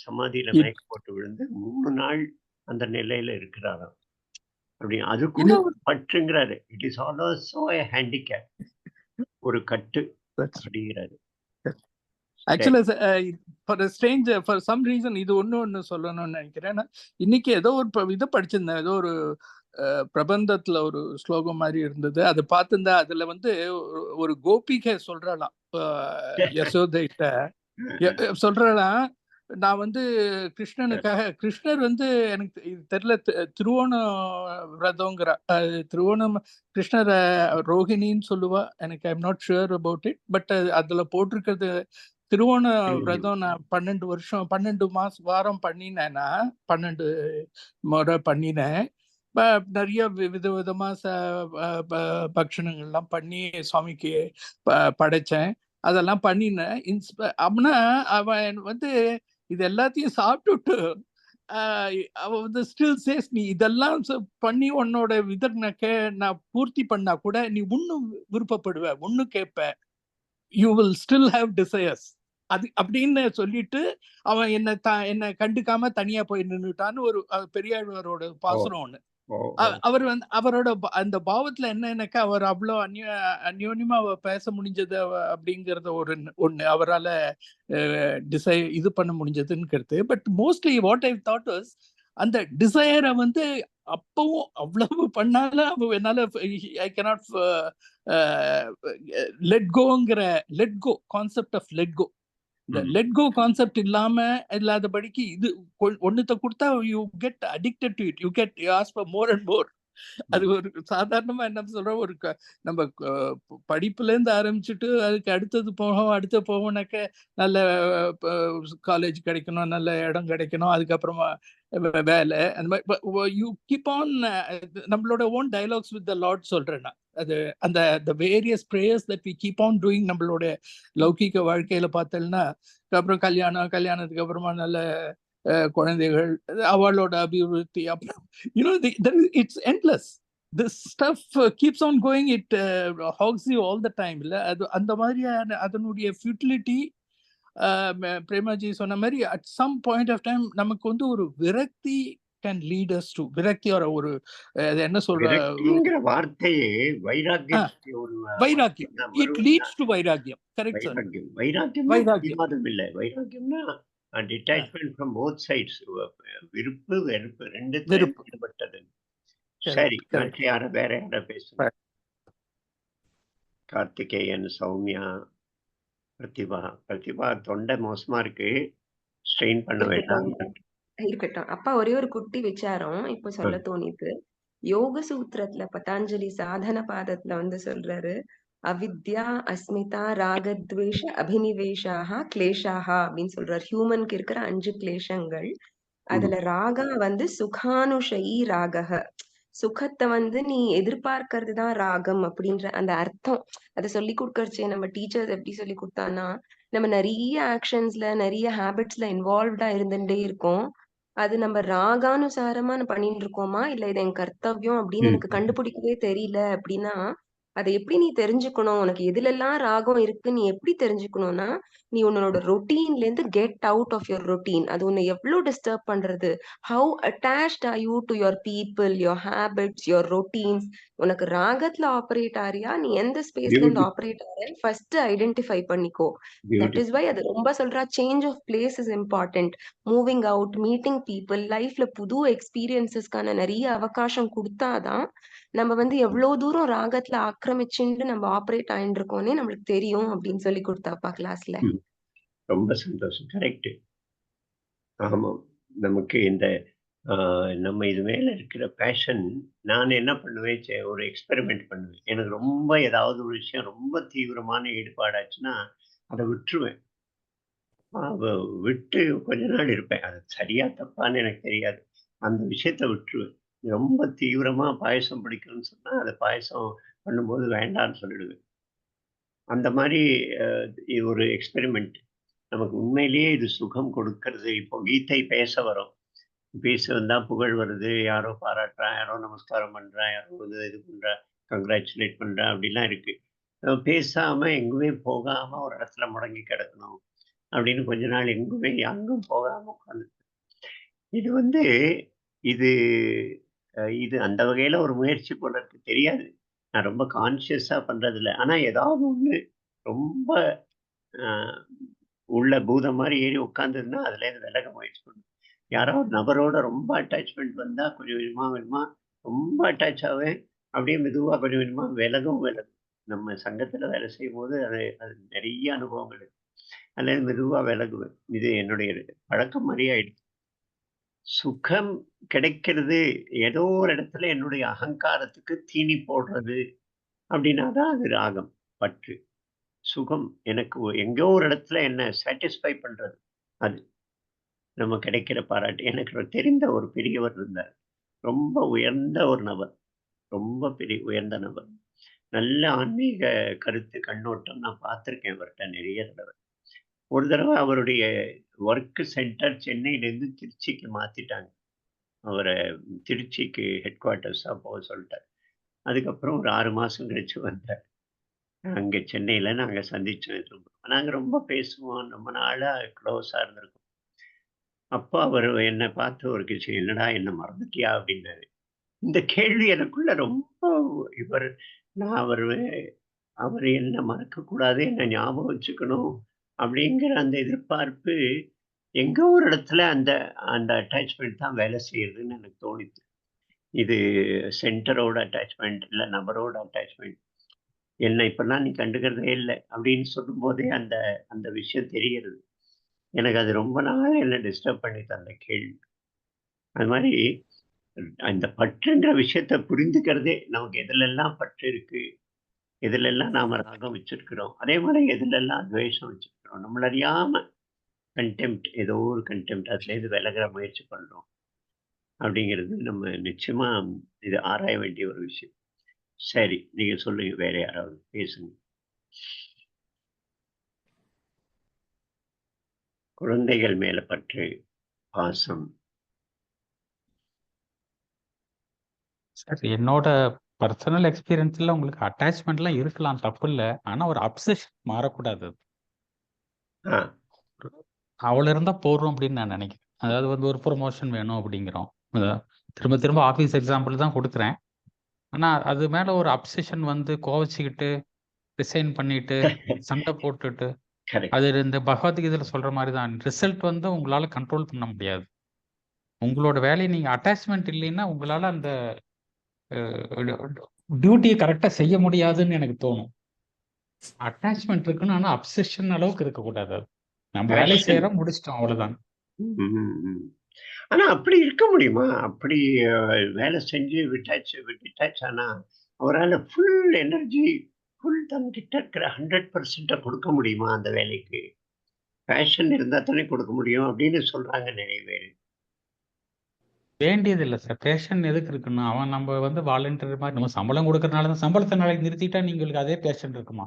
சமாதியில மயக்க போட்டு விழுந்து 3 நாள் அந்த நிலையில இருக்கிறாராம். அப்படி அது கூட ஒரு பற்றுங்கிறாரு. It is also a handicap, ஒரு கட்டு அப்படிங்கிறாரு.
ஆக்சுவலா ஃபார் சம் ரீசன் இது ஒண்ணு சொல்லணும்னு நினைக்கிறேன். இன்னைக்கு ஏதோ ஒரு இதை படிச்சிருந்தேன், ஏதோ ஒரு பிரபந்தத்துல ஒரு ஸ்லோகம் மாதிரி இருந்தது. அதை பார்த்திருந்தா அதுல வந்து ஒரு கோபிகை சொல்றாளாம், யசோதைட்ட சொல்றாளாம், நான் வந்து கிருஷ்ணர் வந்து எனக்கு இது தெரியல, திருவோண விரதங்கிற திருவோணம் கிருஷ்ணர் ரோஹிணின்னு சொல்லுவா, எனக்கு I'm not sure about it. But அதுல போட்டிருக்கிறது திருவோண விரதம் நான் 12 வாரம் பண்ணினேன்னா 12 முறை பண்ணினேன். நிறைய விதவிதமா பக்ஷணங்கள்லாம் பண்ணி சுவாமிக்கு படைச்சேன், அதெல்லாம் பண்ணினேன். அப்படின்னா அவன் வந்து இது எல்லாத்தையும் சாப்பிட்டுட்டு அவ வந்து ஸ்டில் சேஸ், நீ இதெல்லாம் பண்ணி உன்னோட நான் பூர்த்தி பண்ணா கூட நீ இன்னும் விருப்பப்படுவ, இன்னும் கேட்ப, you will still have desires அது அப்படின்னு சொல்லிட்டு அவன் என்ன கண்டுக்காம தனியா போய் நின்றுட்டான்னு ஒரு பெரியாழ்வாரோட பாசுரம் ஒண்ணு. அவர் வந்து அவரோட அந்த பாவத்துல என்னன்னாக்கா அவர் அவ்வளோ அந்யோன்யமா பேச முடிஞ்சது அப்படிங்கறத ஒண்ணு அவரால் இது பண்ண முடிஞ்சதுன்னு. But mostly what I thought was, அந்த டிசையரை வந்து அப்பவும் அவ்வளவு பண்ணாலும் என்னால I cannot let go concept of let go. இந்த லெட் கோ கான்செப்ட் இல்லாதபடிக்கு இது ஒண்ணுத்த கொடுத்தா you get addicted to it, you ask for more and more. அது ஒரு சாதாரணமா என்ன சொல்றோம், ஒரு நம்ம படிப்புல இருந்து ஆரம்பிச்சுட்டு அதுக்கு அடுத்து போவோம்னாக்க நல்ல காலேஜ் கிடைக்கணும், நல்ல இடம் கிடைக்கணும், அதுக்கப்புறமா வேலை, அந்த மாதிரி யூ கீப் ஆன் நம்மளோட own dialogues with the lord சொல்றேன்னா, அது அந்த various prayers that we keep on doing நம்மளோட லௌகிக வாழ்க்கையில பார்த்தோம்னா, அப்புறம் கல்யாணத்துக்கு அப்புறமா நல்ல குழந்தைகள், அவளோட அபிவிருத்தி, அப்புறம் it's endless. This stuff keeps on going, it hogs you all the time. இல்ல அது அந்த மாதிரியான அதனுடைய futility, பிரேமாஜி சொன்ன மாதிரி at some point of time நமக்கு வந்து ஒரு விரக்தி can lead us to விரக்தி, ஒரு என்ன சொல்ற
வார்த்தையே வைராக்கியம்,
it leads to வைராக்கியம். Correct sir.
வைராக்கியம் இல்லை, வைராக்கியம்னா detachment from both sides, விருப்பு வெறுப்பு ரெண்டுத்தையும் ஈடுபட்டது. சரி, வேற யார பேசுறேன்? கார்த்திகேயன், சௌமியா, பிரதிபா தொண்டை மோசமா இருக்கு, ஸ்ட்ரெயின் பண்ண வேண்டாம்.
இருக்கட்டும். அப்பா ஒரே ஒரு குட்டி விசாரம் இப்ப சொல்ல தோணிது. யோக சூத்திரத்துல பதாஞ்சலி சாதன பாதத்துல வந்து சொல்றாரு, அவித்யா அஸ்மிதா ராகத்வேஷ அபினிவேஷாக கிளேஷாக அப்படின்னு சொல்றாரு. ஹியூமனுக்கு இருக்கிற 5 கிளேஷங்கள், அதுல ராகா வந்து சுகானுஷயி ராகக, சுகத்தை வந்து நீ எதிர்பார்க்கறது தான் ராகம் அப்படின்ற அந்த அர்த்தம். அதை சொல்லி கொடுக்கறச்சே நம்ம டீச்சர்ஸ் எப்படி சொல்லி கொடுத்தான்னா, நம்ம நிறைய ஆக்ஷன்ஸ்ல நிறைய ஹேபிட்ஸ்ல இன்வால்வ்டா இருந்துட்டே இருக்கோம். அது நம்ம ராகானுசாரமா பண்ணிட்டு இருக்கோமா இல்ல இது என் கர்த்தவியம் அப்படின்னு எனக்கு கண்டுபிடிக்கவே தெரியல அப்படின்னா, அதை எப்படி நீ தெரிஞ்சுக்கணும், உனக்கு எதுல எல்லாம் ராகம் இருக்கு நீ எப்படி தெரிஞ்சுக்கணும்னா, நீ உன்னோட ரொட்டீன்ல இருந்து get out of your routine. அது உன்னை எவ்வளவு டிஸ்டர்ப் பண்றது, how attached are you to your people, your habits, your routines. உனக்கு ராகத்துல ஆப்ரேட் ஆறியா, நீ எந்த ஸ்பேஸ்ல இருந்து ஆப்ரேட் ஆறேன்னு ஃபர்ஸ்ட் ஐடென்டிஃபை பண்ணிக்கோ. தட் இஸ் வை அது ரொம்ப சொல்றா, change of place is important. Moving out, meeting people, லைஃப்ல புது எக்ஸ்பீரியன்சஸ்க்கான நிறைய அவகாசம் கொடுத்தாதான் நம்ம வந்து எவ்வளவு தூரம் ராகத்துல ஆக்கிரமிச்சுட்டு நம்ம ஆப்ரேட் ஆயிட்டு இருக்கோம்னே நம்மளுக்கு தெரியும் அப்படின்னு சொல்லி கொடுத்தாப்பா கிளாஸ்ல.
ரொம்ப சந்தோஷம். கரெக்ட். ஆமா, நமக்கு இந்த நம்ம இது மேல இருக்கிற பேஷன், நான் என்ன பண்ணுவேன், ஒரு எக்ஸ்பெரிமெண்ட் பண்ணுவேன். எனக்கு ரொம்ப ஏதாவது ஒரு விஷயம் ரொம்ப தீவிரமான ஈடுபாடாச்சுன்னா அதை விட்டுருவேன். விட்டு கொஞ்ச நாள் இருப்பேன். அது சரியா தப்பான்னு எனக்கு தெரியாது. அந்த விஷயத்த விட்டுருவேன். ரொம்ப தீவிரமா பாயசம் பிடிக்கும்னு சொன்னா அதை பாயசம் பண்ணும்போது வேண்டான்னு சொல்லிடுவேன். அந்த மாதிரி ஒரு எக்ஸ்பெரிமெண்ட் நமக்கு உண்மையிலேயே இது சுகம் கொடுக்கறது. இப்போ கீதை பேச வரும், பேச வந்தா புகழ் வருது, யாரோ பாராட்டுறா, யாரோ நமஸ்காரம் பண்றா, யாரோ இது பண்றா, கங்க்ராச்சுலேட் பண்றா, அப்படிலாம் இருக்கு. பேசாம எங்குமே போகாம ஒரு இடத்துல முடங்கி கிடக்கணும் அப்படின்னு கொஞ்ச நாள் எங்குமே அங்கும் போகாம உட்காந்து, இது வந்து இது அந்த வகையில ஒரு முயற்சி போல இருக்கு. தெரியாது, நான் ரொம்ப கான்சியஸா பண்றது இல்லை. ஆனா ஏதாவது ஒண்ணு ரொம்ப உள்ள பூதம் மாதிரி ஏறி உட்காந்துருந்தா அதுலேருந்து விலக முயற்சி பண்ணும். யாரோ ஒரு நபரோட ரொம்ப அட்டாச்மெண்ட் வந்தா கொஞ்சம் கொஞ்சமா ரொம்ப அட்டாச் ஆவேன். அப்படியே மெதுவா கொஞ்சம் கொஞ்சமா விலகும். நம்ம சங்கத்துல வேலை செய்யும்போது அது அது நிறைய அனுபவங்கள் இருக்கு. அதுலேருந்து மெதுவா விலகுவேன். இது என்னுடைய பழக்கம் மாரியே ஆயிடுச்சு. சுகம் கிடைக்கிறது ஏதோ ஒரு இடத்துல என்னுடைய அகங்காரத்துக்கு தீனி போடுறது அப்படின்னா தான் அது ராகம், பற்று. சுகம் எனக்கு எங்கேயோ ஒரு இடத்துல என்ன சாட்டிஸ்ஃபை பண்றது. அது நம்ம கிடைக்கிற பாராட்டு. எனக்கு தெரிந்த ஒரு பெரியவர் இருந்தார். ரொம்ப உயர்ந்த ஒரு நபர். ரொம்ப பெரிய உயர்ந்த நபர். நல்ல ஆன்மீக கருத்து, கண்ணோட்டம் நான் பார்த்துருக்கேன் அவர்ட்ட நிறைய தடவ. ஒரு தடவ அவருடைய வொர்க் சென்டர் சென்னையிலேருந்து திருச்சிக்கு மாத்திட்டாங்க. அவர திருச்சிக்கு ஹெட் குவார்ட்டர்ஸா போக சொல்ட்டார். அதுக்கப்புறம் ஒரு 6 மாசம் கழிச்சு வந்தார். அங்க சென்னையில நாங்க சந்திச்சோம். நாங்க ரொம்ப பேசுவோம். ரொம்ப நாளா க்ளோஸா இருந்திருக்கோம். அப்போ அவரு என்ன பார்த்து ஒரு விஷயம், "என்னடா என்ன மறந்துட்டியா?" அப்படின்னாரு. இந்த கேள்வி எனக்குள்ள ரொம்ப இவர் நான் அவரு என்ன மறக்கக்கூடாது, என்ன ஞாபகம் வச்சுக்கணும் அப்படிங்கிற அந்த எதிர்பார்ப்பு, எங்கோ ஒரு இடத்துல அந்த அந்த அட்டாச்மெண்ட் தான் வேலை செய்யுதுன்னு எனக்கு தோணிச்சு. இது சென்டரோட அட்டாச்மெண்ட், இல்ல நபரோட அட்டாச்மெண்ட். "என்ன இப்பல்லாம் நீ கண்டுக்கிறதே இல்ல" அப்படின்னு சொல்லும்போதே அந்த அந்த விஷயம் தெரிகிறது. எனக்கு அது ரொம்ப நாள் என்ன டிஸ்டர்ப் பண்ணிச்சு அந்த கேள்வி. அது மாரி அந்த பற்றுங்கிற விஷயத்த புரிந்துக்கிறதே, நமக்கு எதுலெல்லாம் பற்று இருக்கு, எதுலெல்லாம் நாம ராகம் வச்சிருக்கிறோம். அதே மாரி எதுலெல்லாம் துவேஷம் வச்சிருக்கிறோம். நம்மள அறியாம கன்டெம்ப்ட் ஏதோ ஒரு கன்டெம்ப்ட் அதுலேருந்து விலகுற முயற்சி பண்றோம். அப்படிங்கிறது நம்ம நிச்சயமா இது ஆராய வேண்டிய ஒரு விஷயம். சரி, நீங்க சொல்லுங்க. வேற யாராவது பேசுங்க. குழந்தைகள் மேல பற்று, பாசம்.
சார் என்னோட பர்சனல் எக்ஸ்பீரியன்ஸ்ல உங்களுக்கு அட்டாச்மெண்ட்லாம் இருக்கலாம், தப்பு இல்ல. ஆனா ஒரு அப்சஷன் மாறக்கூடாது.
ஆ.
அவ்வளவு இருந்தா போதும் அப்படின்னு நான் நினைக்கிறேன். அதாவது வந்து ஒரு ப்ரொமோஷன் வேணும் அப்படிங்கிறோம். திரும்ப திரும்ப ஆபீஸ் எக்ஸாம்பிள் தான் கொடுக்குறேன். ஆனா அது மேல ஒரு அப்சஷன் வந்து கோவச்சுக்கிட்டு ரிசைன் பண்ணிட்டு சண்டை போட்டுட்டு
கரெக்ட்.
அது இந்த பகவத்கீதையில சொல்ற மாதிரி தான். ரிசல்ட் வந்து உங்களால கண்ட்ரோல் பண்ண முடியாது. உங்களோட வேலையை நீங்க அட்டாச்மெண்ட் இல்லைன்னா உங்களால அந்த டியூட்டியை கரெக்டா செய்ய முடியாதுன்னு எனக்கு தோணும். அட்டாச்மெண்ட் இருக்குன்னு, ஆனா அப்சஷன் அளவுக்கு இருக்கக்கூடாது. அது நம்ம வேலை
பேஷன்.
செய்யறோம், முடிச்சிட்டோம், அவ்வளவுதான்.
ம். ஆனா அப்படி இருக்க முடியுமா? அப்படி வேலை செஞ்சு டிட்டாச் ஆனா, அவரால ஃபுல் எனர்ஜி, ஃபுல் தன்கிட்ட இருக்கிற 100% கொடுக்க முடியுமா அந்த வேலைக்கு? பேஷன் இருந்தா தானே கொடுக்க முடியும் அப்படின்னு சொல்றாங்க நிறைய பேரு.
வேண்டியது இல்ல சார். பேஷன் எதுக்கு இருக்குன்னா, அவன் நம்ம வந்து வாலண்டியர் மாதிரி நம்ம சம்பளம் கொடுக்கறதுனால தான். சம்பளத்தை நாளைக்கு நிறுத்திட்டா நீங்களுக்கு அதே பேஷன் இருக்குமா?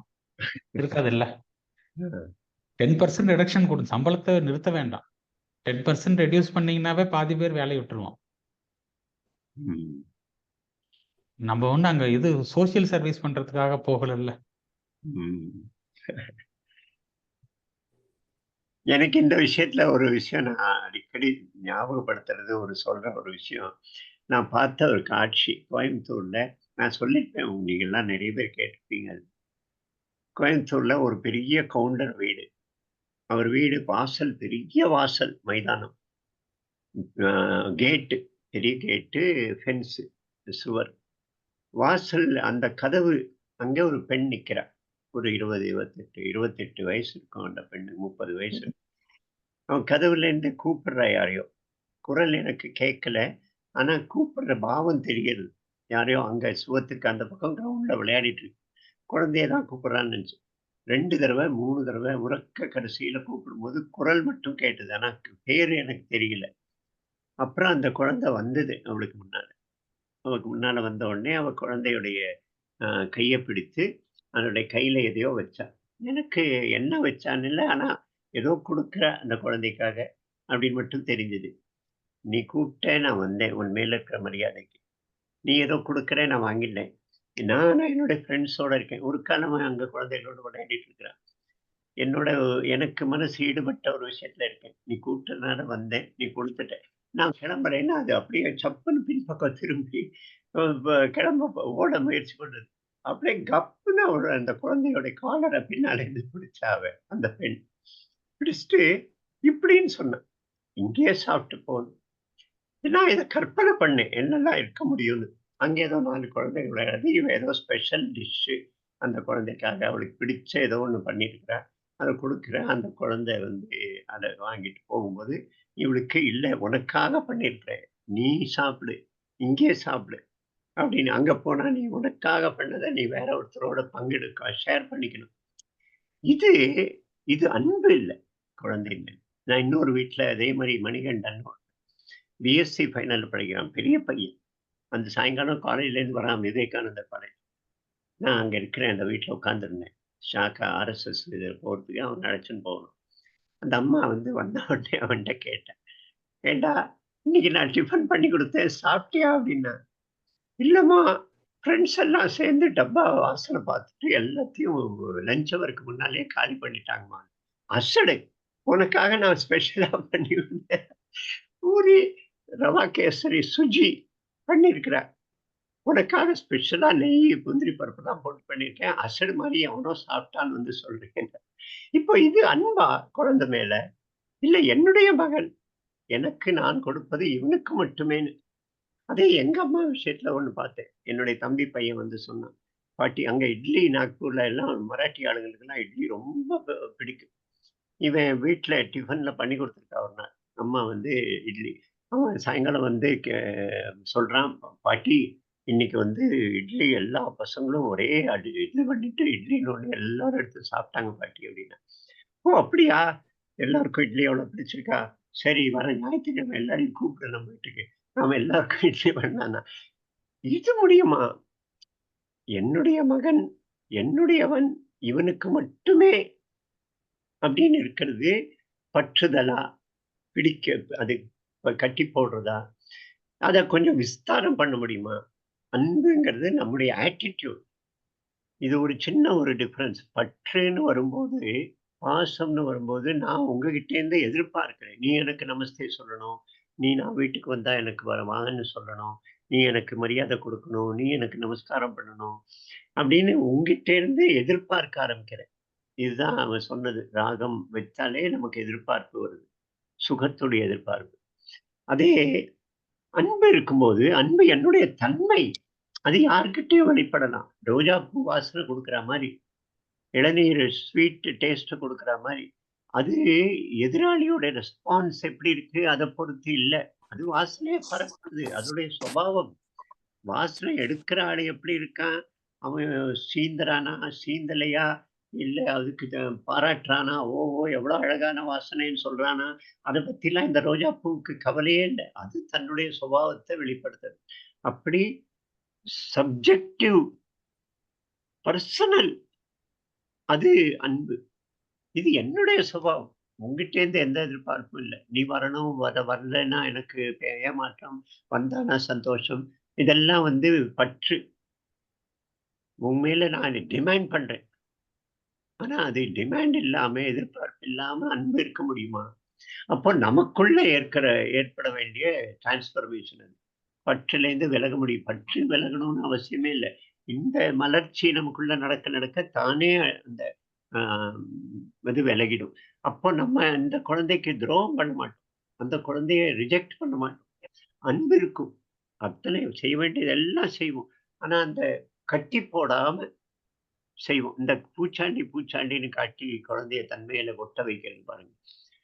இருக்காதுல்ல. 10% ரிடக்ஷன் கொடுங்க. சம்பளத்தை நிறுத்த வேண்டாம். 10% ரெடியூஸ் பண்ணீங்கன்னாவே பாதி பேர் வேலையை விட்டுருவோம்.
ம்.
நம்ம ஒண்ணு அங்க இது சோசியல் சர்வீஸ் பண்றதுக்காக போகலல்ல.
ம். எனக்கு இந்த விஷயத்துல ஒரு விஷயம் நான் அடிக்கடி ஞாபகப்படுத்துறது சொல்ற ஒரு விஷயம். நான் பார்த்த ஒரு காட்சி கோயம்புத்தூர்ல. நான் சொல்லியிருப்பேன். நீங்கலாம் நிறைய பேர் கேட்டிருப்பீங்க. கோயம்புத்தூர்ல ஒரு பெரிய கவுண்டர் வீடு. அவர் வீடு வாசல், பெரிய வாசல், மைதானம். அ கேட்டு, பெரிய கேட்டு, ஃபென்ஸு, சுவர். வாசல் அந்த கதவு அங்க ஒரு பெண் நிக்கிறா. ஒரு 20, 28 வயசு இருக்கும் அந்த பெண்ணுக்கு. 30 வயசு. அவன் கதவுலேருந்து கூப்பிடுறா யாரையோ. குரல் எனக்கு கேட்கல. ஆனா கூப்பிடுற பாவம் தெரியுது. யாரையோ அங்க சுவத்துக்கு அந்த பக்கம் கிரவுண்ட்ல விளையாடிட்டு இருக்கு. குழந்தைய தான் கூப்பிடுறான்னு நினைச்சேன். 2 தடவ, 3 தடவ உரக்க கடைசியில கூப்பிடும்போது குரல் மட்டும் கேட்டது. ஆனா பேரு எனக்கு தெரியல. அப்புறம் அந்த குழந்தை வந்தது அவளுக்கு முன்னால. அவளுக்கு முன்னால வந்த உடனே அவ குழந்தையுடைய கைய பிடித்து, அதனுடைய கையில எதையோ வச்சா. எனக்கு என்ன வச்சான்னு இல்ல. ஆனா ஏதோ குடுக்குறா அந்த குழந்தைக்காக அப்படின்னு மட்டும் தெரிஞ்சது. "நீ கூப்பிட்ட நான் வந்தேன். உன் மேல இருக்கிற மரியாதைக்கு. நீ ஏதோ குடுக்குற நான் வாங்கிட்டேன். நான் என்னோட ஃப்ரெண்ட்ஸோட இருக்கேன்." ஒரு காலமா அங்க குழந்தைகளோட விளையாடிட்டு இருக்கிறா. எனக்கு மனசு ஈடுபட்ட ஒரு விஷயத்துல இருக்கேன். நீ கூப்பிட்டதுனால வந்தேன். நீ குடுத்துட்ட. நான் கிளம்புறேன்னா, அது அப்படியே சப்புன்னு பின்பக்கம் திரும்பி ஓட முயற்சி பண்ணுது. அப்படியே கப்புன்னு அந்த குழந்தையோட காலர பின்னால இருந்து பிடிச்சா அவ, அந்த பெண். பிடிச்சிட்டு இப்படின்னு சொன்னேன், இங்கேயே சாப்பிட்டு போகணும். நான் இதை கற்பனை பண்ணேன், என்னெல்லாம் இருக்க முடியும்னு. அங்கே ஏதோ 4 குழந்தைகள் விளையாடுது, இவன் ஏதோ ஸ்பெஷல் டிஷ்ஷு அந்த குழந்தைக்காக அவளுக்கு பிடிச்ச ஏதோ ஒன்று பண்ணியிருக்கிறா, அதை கொடுக்குறேன். அந்த குழந்தை வந்து அதை வாங்கிட்டு போகும்போது இவளுக்கு, இல்லை உனக்காக பண்ணியிருக்கிறேன், நீ சாப்பிடு, இங்கே சாப்பிடு அப்படின்னு. அங்கே போனால் நீ உனக்காக பண்ணதை நீ வேற ஒருத்தரோட பங்கெடுக்க ஷேர் பண்ணிக்கணும். இது இது அன்பு இல்லை குழந்தைங்க. நான் இன்னொரு வீட்டில் அதே மாதிரி மணிகண்டன் பிஎஸ்சி ஃபைனல் படிக்கிறான், பெரிய பையன். அந்த சாயங்காலம் காலேஜ்லேருந்து வரான், விவேகானந்தர் காலேஜ். நான் அங்கே இருக்கிறேன், அந்த வீட்டில் உட்காந்துருந்தேன். ஷாக்கா ஆர்எஸ்எஸ் இதில் போகிறதுக்கு அவன் அழைச்சின்னு போகணும். அந்த அம்மா வந்து வந்த உடனே அவன்கிட்ட கேட்டேன், ஏண்டா இன்னைக்கு நான் டிஃபன் பண்ணி கொடுத்தேன், சாப்பிட்டியா அப்படின்னா. இல்லைம்மா, ஃப்ரெண்ட்ஸ் எல்லாம் சேர்ந்து டப்பா வாசனை பார்த்துட்டு எல்லாத்தையும் லஞ்ச் அவருக்கு முன்னாலே காலி பண்ணிட்டாங்கம்மா. அசடு, உனக்காக நான் ஸ்பெஷலாக பண்ணி விட்டேன், பூரி ரவா கேசரி சுஜி பண்ணியிருக்கிறேன், உனக்காக ஸ்பெஷலாக நெய் முந்திரி பருப்பு தான் போட்டு பண்ணியிருக்கேன், அசடு மாதிரி எவனோ சாப்பிட்டான்னு வந்து சொல்றேன். இப்போ இது அன்பா குழந்தை மேல? இல்லை என்னுடைய மகன், எனக்கு நான் கொடுப்பது இவனுக்கு மட்டுமேன்னு. அதே எங்க அம்மா விஷயத்துல ஒண்ணு பார்த்தேன். என்னுடைய தம்பி பையன் வந்து சொன்னான், பாட்டி அங்க இட்லி, நாக்பூர்ல எல்லாம் மராட்டி ஆளுங்களுக்கு எல்லாம் இட்லி ரொம்ப பிடிக்கும். இவன் வீட்டுல டிஃபன்ல பண்ணி கொடுத்துருக்கா ஒரு நாள், அம்மா வந்து இட்லி. அவன் சாயங்காலம் வந்து சொல்றான், பாட்டி இன்னைக்கு வந்து இட்லி எல்லா பசங்களும் ஒரே இட்லி பண்ணிட்டு இட்லின்னு ஒண்ணு எல்லாரும் எடுத்து சாப்பிட்டாங்க பாட்டி அப்படின்னா. ஓ அப்படியா, எல்லாருக்கும் இட்லி எவ்வளவு பிடிச்சிருக்கா, சரி வர ஞாயிற்றுக்கிழமை எல்லாரையும் கூப்பிடு நம்ம வீட்டுக்கு, நாம எல்லாருக்கும் இட்லி பண்ணானா. இது முடியுமா? என்னுடைய மகன், என்னுடையவன், இவனுக்கு மட்டுமே அப்படின்னு இருக்கிறது பற்றுதலா, பிடிக்க, அது கட்டி போடுறதா, அதை கொஞ்சம் விஸ்தாரம் பண்ண முடியுமா? அன்புங்கிறது நம்முடைய ஆட்டிடியூட். இது ஒரு சின்ன ஒரு டிஃபரன்ஸ். பற்றுன்னு வரும்போது, பாசம்னு வரும்போது, நான் உங்ககிட்ட இருந்து எதிர்பார்க்கிறேன், நீ எனக்கு நமஸ்தே சொல்லணும், நீ நான் வீட்டுக்கு வந்தா எனக்கு வாங்கன்னு சொல்லணும், நீ எனக்கு மரியாதை கொடுக்கணும், நீ எனக்கு நமஸ்காரம் பண்ணணும் அப்படின்னு உங்ககிட்ட இருந்து எதிர்பார்க்க ஆரம்பிக்கிறேன். இதுதான் அவன் சொன்னது, ராகம் வச்சாலே நமக்கு எதிர்பார்ப்பு வருது, சுகத்துடைய எதிர்பார்ப்பு. அதே அன்பு இருக்கும்போது, அன்பு என்னுடைய தன்மை, அது யார்கிட்டயும் வெளிப்படலாம். ரோஜா பூ வாசனை கொடுக்குற மாதிரி, இளநீர் ஸ்வீட் டேஸ்ட் கொடுக்குற மாதிரி, அது எதிராளியோட ரெஸ்பான்ஸ் எப்படி இருக்கு அதை பொறுத்து இல்லை, அது வாசனையே பறக்குது, அதோடைய சுபாவம். வாசனை எடுக்கிற ஆளு எப்படி இருக்கான், அவன் சீந்தரானா சீந்தலையா, இல்லை அதுக்கு பாராட்டுறானா, ஓ எவ்வளோ அழகான வாசனைன்னு சொல்றானா, அதை பத்திலாம் இந்த ரோஜா பூவுக்கு கவலையே இல்லை, அது தன்னுடைய சுபாவத்தை வெளிப்படுத்துது. அப்படி சப்ஜெக்டிவ், பர்சனல், அது அன்பு. இது என்னுடைய சுபாவம், உங்ககிட்ட இருந்து எந்த எதிர்பார்ப்பும் இல்லை. நீ வரணும், வரலன்னா எனக்கு ஏமாற்றம், வந்தானா சந்தோஷம், இதெல்லாம் வந்து பற்று. உண்மையில நான் டிமாண்ட் பண்றேன். ஆனா அது டிமாண்ட் இல்லாம, எதிர்பார்ப்பு இல்லாம அன்பு இருக்க முடியுமா? அப்போ நமக்குள்ள ஏற்பட வேண்டிய டிரான்ஸ்பர்மேஷன் அது. பற்றிலேருந்து விலக முடியும். பற்று விலகணும்னு அவசியமே இல்லை. இந்த மலர்ச்சி நமக்குள்ள நடக்க தானே அந்த இது விலகிடும். அப்போ நம்ம இந்த குழந்தைக்கு துரோகம் பண்ண மாட்டோம், அந்த குழந்தைய ரிஜெக்ட் பண்ண மாட்டோம். அன்பு இருக்கும், அத்தனை செய்ய வேண்டியது எல்லாம் செய்வோம். ஆனா அந்த கட்டி போடாம செய்வோம். இந்த பூச்சாண்டின்னு காட்டி குழந்தைய தன்மையில ஒட்ட வைக்கிறது பாருங்க.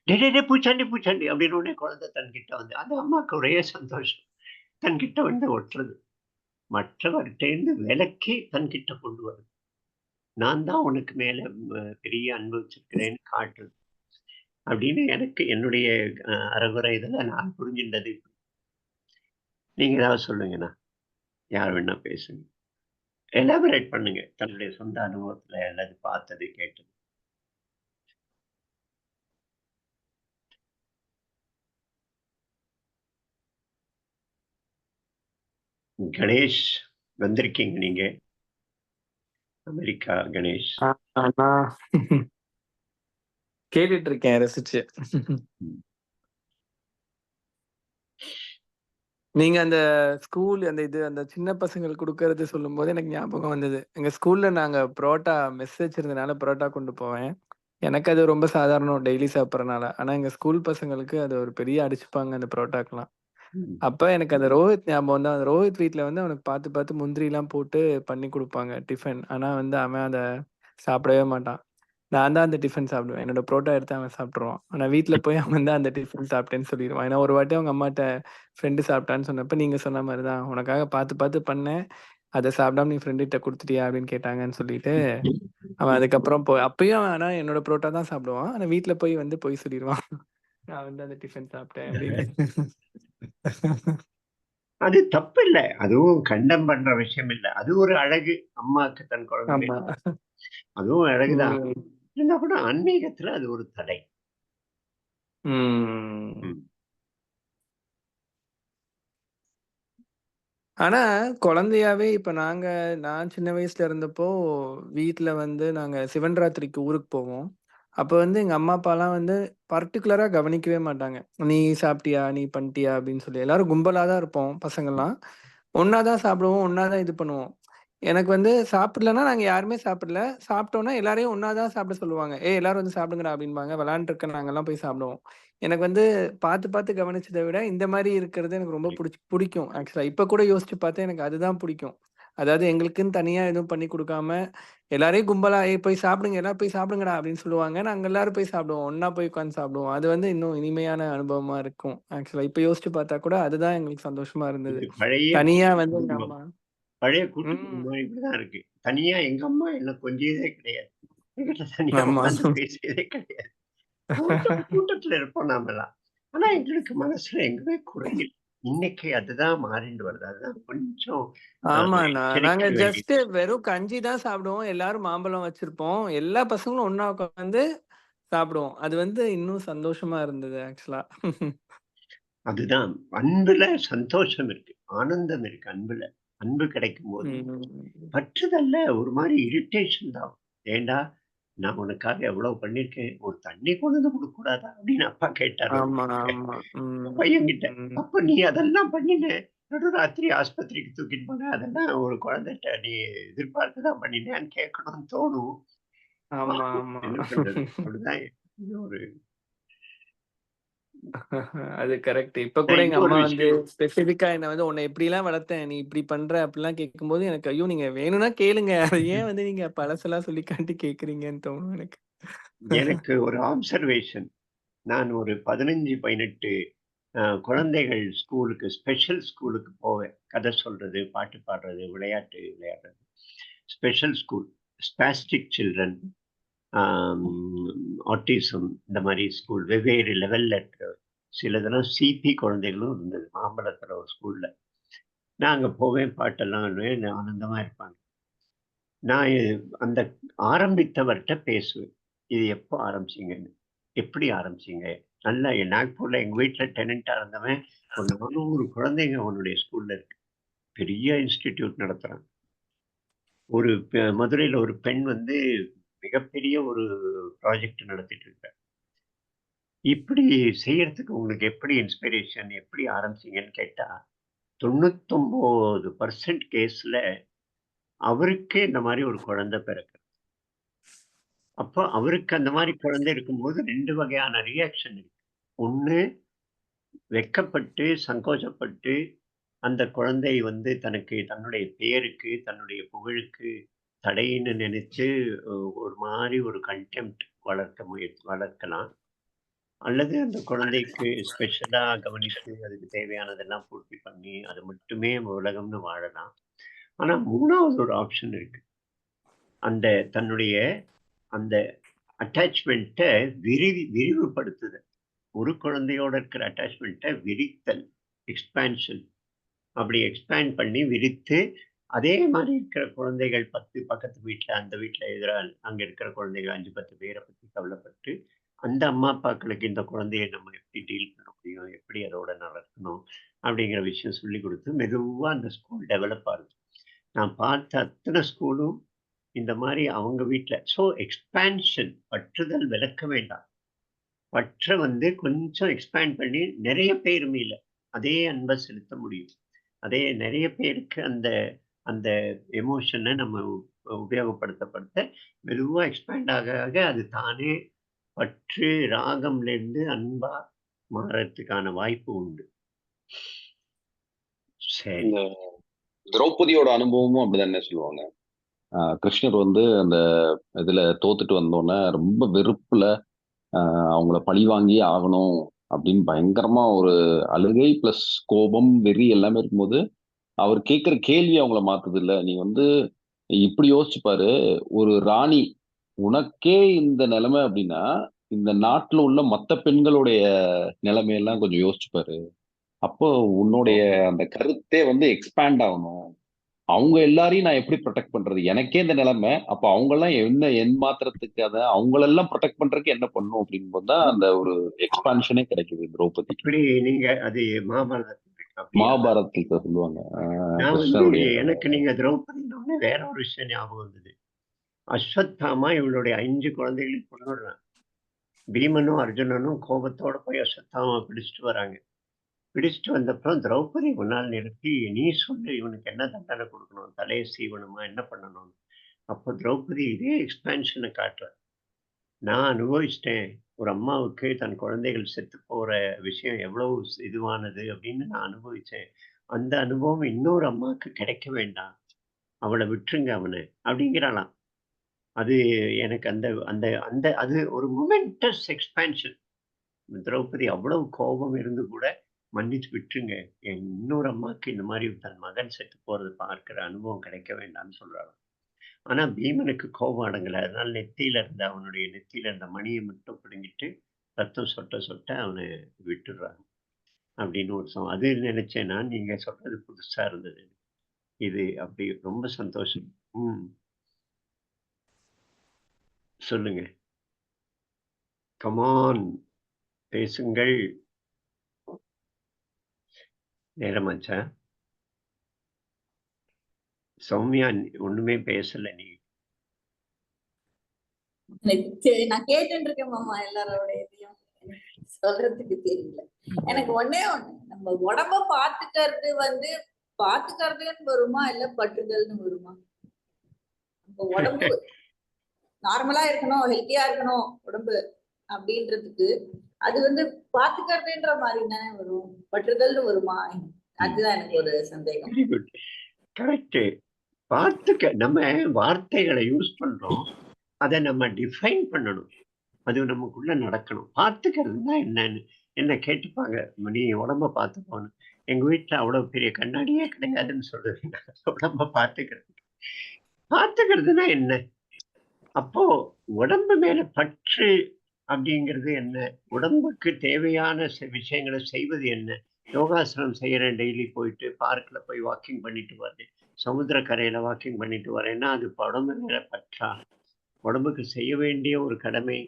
டே பூச்சாண்டி அப்படின்னு உடனே குழந்தை தன்கிட்ட வந்து, அது அம்மாவுக்கு ஒரே சந்தோஷம், தன்கிட்ட வந்து ஒட்டுறது. மற்றவர்கிட்ட விலக்கி தன்கிட்ட கொண்டு வருது. நான் தான் உனக்கு மேல பெரிய அன்பு வச்சிருக்கிறேன்னு காட்டுறது அப்படின்னு எனக்கு என்னுடைய அறகுறை இதுல நான் புரிஞ்சின்றது. நீங்க ஏதாவது சொல்லுங்கண்ணா, யார் வேணா பேசுங்க, எலாபரேட் பண்ணுங்க, தன்னுடைய சொந்த அனுபவத்துல அல்லது பார்த்தது கேட்டது. கணேஷ் வந்திருக்கீங்க நீங்க, அமெரிக்கா கணேஷ்.
நான் கேட்டுட்டு இருக்கேன் ரசிச்சு. நீங்க அந்த ஸ்கூல் அந்த சின்ன பசங்களுக்கு கொடுக்கறது சொல்லும் போது எனக்கு ஞாபகம் வந்தது. எங்க ஸ்கூல்ல நாங்க புரோட்டா மெஸ் வச்சிருந்தனால புரோட்டா கொண்டு போவேன். எனக்கு அது ரொம்ப சாதாரணம் டெய்லி சாப்பிட்றனால. ஆனா எங்க ஸ்கூல் பசங்களுக்கு அது ஒரு பெரிய அடிச்சுப்பாங்க அந்த பரோட்டாக்கெல்லாம்.
ம்.
அப்ப எனக்கு அந்த ரோஹித் ஞாபகம் வந்து அந்த ரோஹித் வீட்ல வந்து அவனுக்கு பார்த்து பார்த்து முந்திரிலாம் போட்டு பண்ணி குடுப்பாங்க டிஃபன். ஆனா வந்து அவன் அத சாப்பிடவே மாட்டான். நான் தான் அந்த டிஃபன் சாப்பிடுவேன். என்னோட புரோட்டா எடுத்து அவன் சாப்பிட்டுருவான். ஆனா வீட்ல போய் அவன் தான் அந்த டிஃபன் சாப்பிட்டேன்னு சொல்லிருவான். ஏன்னா ஒரு வாட்டி அவங்க அம்மாட்ட ஃப்ரெண்டு சாப்பிட்டான்னு சொன்னப்ப நீங்க சொன்ன மாரி தான். உனக்காக பார்த்து பார்த்து பண்ணேன். அத சாப்பிடாம நீ ஃப்ரெண்டுட்ட குடுத்துட்டியா? அப்படின்னு கேட்டாங்கன்னு சொல்லிட்டு, அவன் அதுக்கப்புறம் அப்பயும் அவன் ஆனா என்னோட புரோட்டா தான் சாப்பிடுவான். ஆனா வீட்ல போய் வந்து பொய் சொல்லிருவான். நான் வந்து அந்த டிஃபன் சாப்பிட்டேன் அப்படின்னு.
அது தப்பில்ல. அதுவும் கண்டம் பண்ற விஷயம் இல்ல. அது ஒரு அழகு. அம்மாக்கு தன் குழந்தை
ஆமா.
அதுவும் அழகுதான்.
ம்.
இருந்தா கூட ஆன்மீகத்துல அது ஒரு தடை.
ம்.
ம்.
ஆனா, குழந்தையாவே இப்ப நான் சின்ன வயசுல இருந்தப்போ, வீட்ல வந்து நாங்க சிவன் ராத்திரிக்கு ஊருக்கு போவோம். அப்ப வந்து எங்க அம்மா, அப்பாலாம் வந்து பர்ட்டிகுலரா கவனிக்கவே மாட்டாங்க. "நீ சாப்பிட்டியா? நீ பண்ணிட்டியா?" அப்படின்னு சொல்லி. எல்லாரும் கும்பலா தான் இருப்போம் பசங்கலாம். ஒண்ணா தான் சாப்பிடுவோம். ஒண்ணா தான் இது பண்ணுவோம். எனக்கு வந்து சாப்பிடலன்னா நாங்க யாருமே சாப்பிடல. சாப்பிட்டோம்னா எல்லாரையும் ஒண்ணா தான் சாப்பிட சொல்லுவாங்க. "ஏய் எல்லாரும் வந்து சாப்பிடுங்கடா" அப்படிம்பாங்க. விளையாண்டுருக்க நாங்கலாம் போய் சாப்பிடுவோம். எனக்கு வந்து பார்த்து பார்த்து கவனிச்சத விட, இந்த மாரி இருக்கிறது எனக்கு ரொம்ப புடிக்கும் ஆக்சுவலா. இப்ப கூட யோசிச்சு பார்த்தா எனக்கு அதுதான் புடிக்கும். அதாவது எங்களுக்குன்னு தனியா எதுவும் பண்ணி குடுக்காம, எல்லாரையும் கும்பலா "ஏய் போய் சாப்பிடுங்க, எல்லாரும் போய் சாப்பிடுங்கடா" அப்படின்னு சொல்லுவாங்க. நாங்க எல்லாரும் போய் சாப்பிடுவோம். ஒண்ணா போய் உட்கார்ந்து சாப்பிடுவோம். அது வந்து இன்னும் இனிமையான அனுபவமா இருக்கும். ஆக்சுவலா இப்ப யோசிச்சு பார்த்தா கூட அதுதான் எங்களுக்கு சந்தோஷமா இருந்தது.
இது பழைய
தனியா
கூட்டு
வந்து எங்க
குடும்பம்.
அம்மா
பழைய கூட்டு
ம்.
குடும்பம் இப்படிதான் இருக்கு. தனியா எங்க அம்மா என்ன கொஞ்சியதே கிடையாது. என்கிட்ட தனியா
ஆமா.
உட்கார்ந்து பேசியதே கிடையாது. கூட்டத்துல இருப்போம் நாமெல்லாம். ஆனா எங்களுக்கு மனசுல எங்குமே குறையில்ல. இன்னைக்கு அதுதான் மாறிண்டு வருது. அதுதான் கொஞ்சம்
ஆமா. நாங்க
எச்சரிக்க
ஜஸ்ட்
வேண்டியது.
வெறும் கஞ்சி தான் சாப்பிடுவோம். எல்லாரும் மாம்பழம் வச்சிருப்போம். எல்லா பசங்களும் ஒண்ணா உட்காந்து சாப்பிடுவோம். அது வந்து இன்னும் சந்தோஷமா இருந்தது ஆக்சுவலா.
அதுதான் அன்புல சந்தோஷம் இருக்கு. ஆனந்தம் இருக்கு அன்புல. அன்பு கிடைக்கும்போது
ம்.
பற்றுதல்ல ஒரு மாரி இரிட்டேஷன் தான். "ஏன்டா நான் உனக்காக எவ்வளவு பண்ணியிருக்கேன். ஒரு தண்ணி கொண்டு வந்து குடுக்கக்கூடாதா?" அப்படின்னு அப்பா கேட்டாரு ஒரு
ஆமா,
பையன்
ஆமா. ம்.
பையன்கிட்ட.
ம்.
"அப்ப நீ அதெல்லாம் பண்ணின. நடுராத்திரி ஆஸ்பத்திரிக்கு தூக்கிட்டு போன. அதெல்லாம் ஒரு குழந்தைட்ட நீ எதிர்பார்த்து தான் பண்ணினியான்னு கேட்கணும்னு தோணும்."
ஆமா, ஆமா.
என்ன பண்றது? அப்படிதான் இது ஒரு
அது கரெக்ட். இப்ப கூட எங்க
இன்னொரு
அம்மா வந்து
விஷயம்
ஸ்பெசிஃபிக்கா என்ன வந்து "உன்ன இப்படிலாம் வளர்த்தேன். நீ இப்படி பண்ற" அப்படிலாம் கேட்கும்போது எனக்கு ஐயோ! நீங்க வேணும்னா கேளுங்க. அத ஏன் வந்து நீங்க பழசெல்லாம் சொல்லி காட்டி கேட்கிறீங்கன்னு தோணும் எனக்கு.
எனக்கு ஒரு ஆப்சர்வேஷன். நான் ஒரு 15, 18 குழந்தைகள் ஸ்கூலுக்கு ஸ்பெஷல் ஸ்கூலுக்கு போவேன். கதை சொல்றது, பாட்டு பாடுறது, விளையாட்டு விளையாடுறது. ஸ்பெஷல் ஸ்கூல், ஸ்பாஸ்டிக் சில்ட்ரன், ஆம் ஆட்டிசம் இந்த மாரி ஸ்கூல் வெவ்வேறு லெவல்ல இருக்கிற சிலதெல்லாம் சிபி குழந்தைகளும் இருந்தது. மாம்பழத்துல ஒரு ஸ்கூல்ல. நான் அங்க போவேன், பாட்டெல்லாம் ஆடுவேன். ஆனந்தமா இருப்பாங்க. நான் அந்த ஆரம்பித்தவர்ட்ட பேசுவேன். இது எப்போ ஆரம்பிச்சீங்கன்னு? எப்படி ஆரம்பிச்சீங்க? நல்லா நாக்பூர்ல எங்க வீட்ல டெனன்ட்டா இருந்தவன், ஒரு 400 குழந்தைங்க அவனுடைய ஸ்கூல்ல இருக்கு. பெரிய இன்ஸ்டிடியூட் நடத்துறான். ஒரு மதுரையில ஒரு பெண் வந்து மிகப்பெரிய ஒரு ப்ராஜெக்ட் நடத்திட்டு இருக்கா. இப்படி செய்யறதுக்கு உங்களுக்கு எப்படி இன்ஸ்பிரேஷன்? எப்படி ஆரம்பிச்சீங்கன்னு கேட்டா, 99% கேஸ்ல அவருக்கே இந்த மாரி ஒரு குழந்தை பிறக்குது. அப்போ அவருக்கு அந்த மாரி குழந்தை இருக்கும்போது 2 வகையான ரியாக்ஷன் இருக்கு. ஒண்ணு வெட்கப்பட்டு, சங்கோச்சப்பட்டு அந்த குழந்தை வந்து தனக்கு தன்னுடைய பேருக்கு, தன்னுடைய புகழுக்கு தடைன்னு நினைச்சு ஒரு மாரி ஒரு கன்டெம்ப்ட் வளர்க்கலாம். அல்லது அந்த குழந்தைக்கு ஸ்பெஷலா கவனித்து அதுக்கு தேவையானதெல்லாம் பூர்த்தி பண்ணி, அது மட்டுமே உலகம்னு வாழலாம். ஆனா 3வது ஒரு ஆப்ஷன் இருக்கு. அந்த தன்னுடைய அந்த அட்டாச்மென்ட்ட விரிவுபடுத்துதல். ஒரு குழந்தையோட இருக்கிற அட்டாச்மென்ட்ட விரித்தல். எக்ஸ்பான்ஷன். அப்படி எக்ஸ்பேண்ட் பண்ணி விரித்து, அதே மாரி இருக்கிற குழந்தைகள் 10 பக்கத்து வீட்ல, அந்த வீட்ல அங்க இருக்கிற குழந்தைகள் 5, 10 பேர பத்தி கவலைப்பட்டு, அந்த அம்மா, அப்பாக்களுக்கு இந்த குழந்தைய நம்ம எப்படி டீல் பண்ண முடியும்? எப்படி அதோட நடக்கணும்? அப்படிங்கிற விஷயம் சொல்லிக் குடுத்து, மெதுவா அந்த ஸ்கூல் டெவலப் ஆகுது. நான் பார்த்த அத்தன ஸ்கூலும் இந்த மாரி அவங்க வீட்ல எக்ஸ்பான்ஷன் பற்றுதல் விலக்க வேண்டாம். பற்ற வந்து கொஞ்சம் எக்ஸ்பேண்ட் பண்ணி நெறைய பேர் மேல அதே அன்ப செலுத்த முடியும். அதே நெறைய பேருக்கு அந்த அந்த எமோஷன நம்ம உபயோகப்படுத்தப்படுத்த மெதுவா எக்ஸ்பேண்ட் ஆக ஆக அது தானே பற்று ராகம்லேருந்து அன்பா மாறதுக்கான வாய்ப்பு உண்டு. சரி.
இந்த திரௌபதியோட அனுபவமும் அப்படிதானே சொல்லுவாங்க. கிருஷ்ணர் வந்து அந்த இதுல தோத்துட்டு வந்தோடனே ரொம்ப வெறுப்புல அவங்கள பழி வாங்கியே ஆகணும் அப்படின்னு பயங்கரமா ஒரு அழுகை பிளஸ் கோபம் வெறி எல்லாமே இருக்கும்போது அவர் கேட்கிற கேள்வி அவங்கள மாத்துது இல்ல. நீ வந்து இப்படி யோசிச்சு பாரு, ஒரு ராணி உனக்கே இந்த நிலைமை அப்படின்னா இந்த நாட்டுல உள்ள மத்த பெண்களுடைய நிலைமையெல்லாம் கொஞ்சம் யோசிச்சு பாரு. அப்போ உன்னுடைய அந்த கருத்தே வந்து எக்ஸ்பேண்ட் ஆகணும். அவங்க எல்லாரையும் நான் எப்படி ப்ரொடெக்ட் பண்றது? எனக்கே இந்த நிலைமை, அப்ப அவங்க எல்லாம் என்ன என் மாத்திரத்துக்கு அதை அவங்களெல்லாம் ப்ரொடெக்ட் பண்றதுக்கு என்ன பண்ணும் அப்படின்னு போது அந்த ஒரு எக்ஸ்பான்ஷனே கிடைக்குது திரௌபதி.
இப்படி நீங்க அது மகாபாரதத்தில் இருக்கு. அப்படியா?
மகாபாரதத்துல சொல்லுவாங்க
நான் வந்து
கிருஷ்ணருடைய
எனக்கு நீங்க திரௌபதினோடனே வேற ஒரு விஷயம் ஞாபகம் வந்தது. அஸ்வத்தாமா இவளுடைய 5 குழந்தைகளையும் கொண்டுடுறான். பீமனும் அர்ஜுனனும் கோபத்தோட போய் அஸ்வத்தாமா பிடிச்சிட்டு வராங்க. பிடிச்சிட்டு வந்தப்புறம் திரௌபதி முன்னால் நிறுத்தி நீ சொல்லு இவனுக்கு என்ன தண்டனை கொடுக்கணும், தலையை சீவனமா என்ன பண்ணணும். அப்போ திரௌபதி இதே எக்ஸ்பேன்ஷனை காட்டுற. நான் அனுபவிச்சிட்டேன் ஒரு அம்மாவுக்கு தன் குழந்தைகள் செத்து போற விஷயம் எவ்வளவு இதுவானது அப்படின்னு நான் அனுபவிச்சேன். அந்த அனுபவம் இன்னொரு அம்மாவுக்கு கிடைக்க வேண்டாம், அவளை விட்டுருங்க அவனை அப்படிங்கிறாளாம். அது எனக்கு அந்த அந்த அந்த அது ஒரு மொமெண்டஸ் எக்ஸ்பேன்ஷன். திரௌபதி அவ்வளவு கோபம் இருந்து கூட மன்னிச்சு விட்டுருங்க, என் இன்னொரு அம்மாவுக்கு இந்த மாதிரி தன் மகன் செத்து போறது பார்க்கிற அனுபவம் கிடைக்க வேண்டாம்னு சொல்றாளாம். ஆனா பீமனுக்கு கோபம் அடங்கல. அதனால அவனுடைய நெத்தியில இருந்த மணியை மட்டும் பிடுங்கிட்டு ரத்தம் சொட்ட சொட்ட அவனை விட்டுடுறாங்க அப்படின்னு ஒரு அது நினைச்சேன்னா நீங்க சொல்றது புதுசா இருந்தது. இது அப்படி ரொம்ப சந்தோஷம். சொல்லுங்க, கமான் பேசுங்கள். நேரமாச்சா? சௌமியா ஒண்ணுமே பேசல. நீ
நான் கேட்டுட்டு இருக்கேன் மாமா, எல்லாரோட இதையும் சொல்றதுக்கு தெரியல. எனக்கு ஒண்ணே ஒண்ணு, நம்ம உடம்ப பாத்துக்கிறதுன்னு வருமா இல்ல பற்றுதல்னு வருமா? நம்ம உடம்பு நார்மலா இருக்கணும், ஹெல்த்தியா இருக்கணும் உடம்பு அப்படின்றதுக்கு அது வந்து பாத்துக்கிறதுன்ற மாதிரி தானே வரும், பற்றுதல்னு வருமா? அதுதான் எனக்கு ஒரு சந்தேகம்.
கரெக்ட். பார்த்துக்க நம்ம வார்த்தைகளை யூஸ் பண்றோம், அதை நம்ம டிஃபைன் பண்ணணும், அது நமக்குள்ள நடக்கணும். பார்த்துக்கிறதுனா என்னன்னு என்ன கேட்டுப்பாங்க, நீ உடம்ப பார்த்துக்கோன்னு. எங்க வீட்டுல அவ்வளவு பெரிய கண்ணாடியே கிடையாதுன்னு சொல்றேன். உடம்ப பார்த்துக்கிறதுனா என்ன? அப்போ உடம்பு மேல பற்று அப்படிங்கிறது என்ன? உடம்புக்கு தேவையான விஷயங்களை செய்வது என்ன? யோகாசனம் செய்யறேன், டெய்லி போயிட்டு பார்க்ல போய் வாக்கிங் பண்ணிட்டு வரேன், சமுத்திர கரையில வாக்கிங் பண்ணிட்டு வரேன்னா அது உடம்பு மேல பற்றா? உடம்புக்கு செய்ய வேண்டிய ஒரு கடமை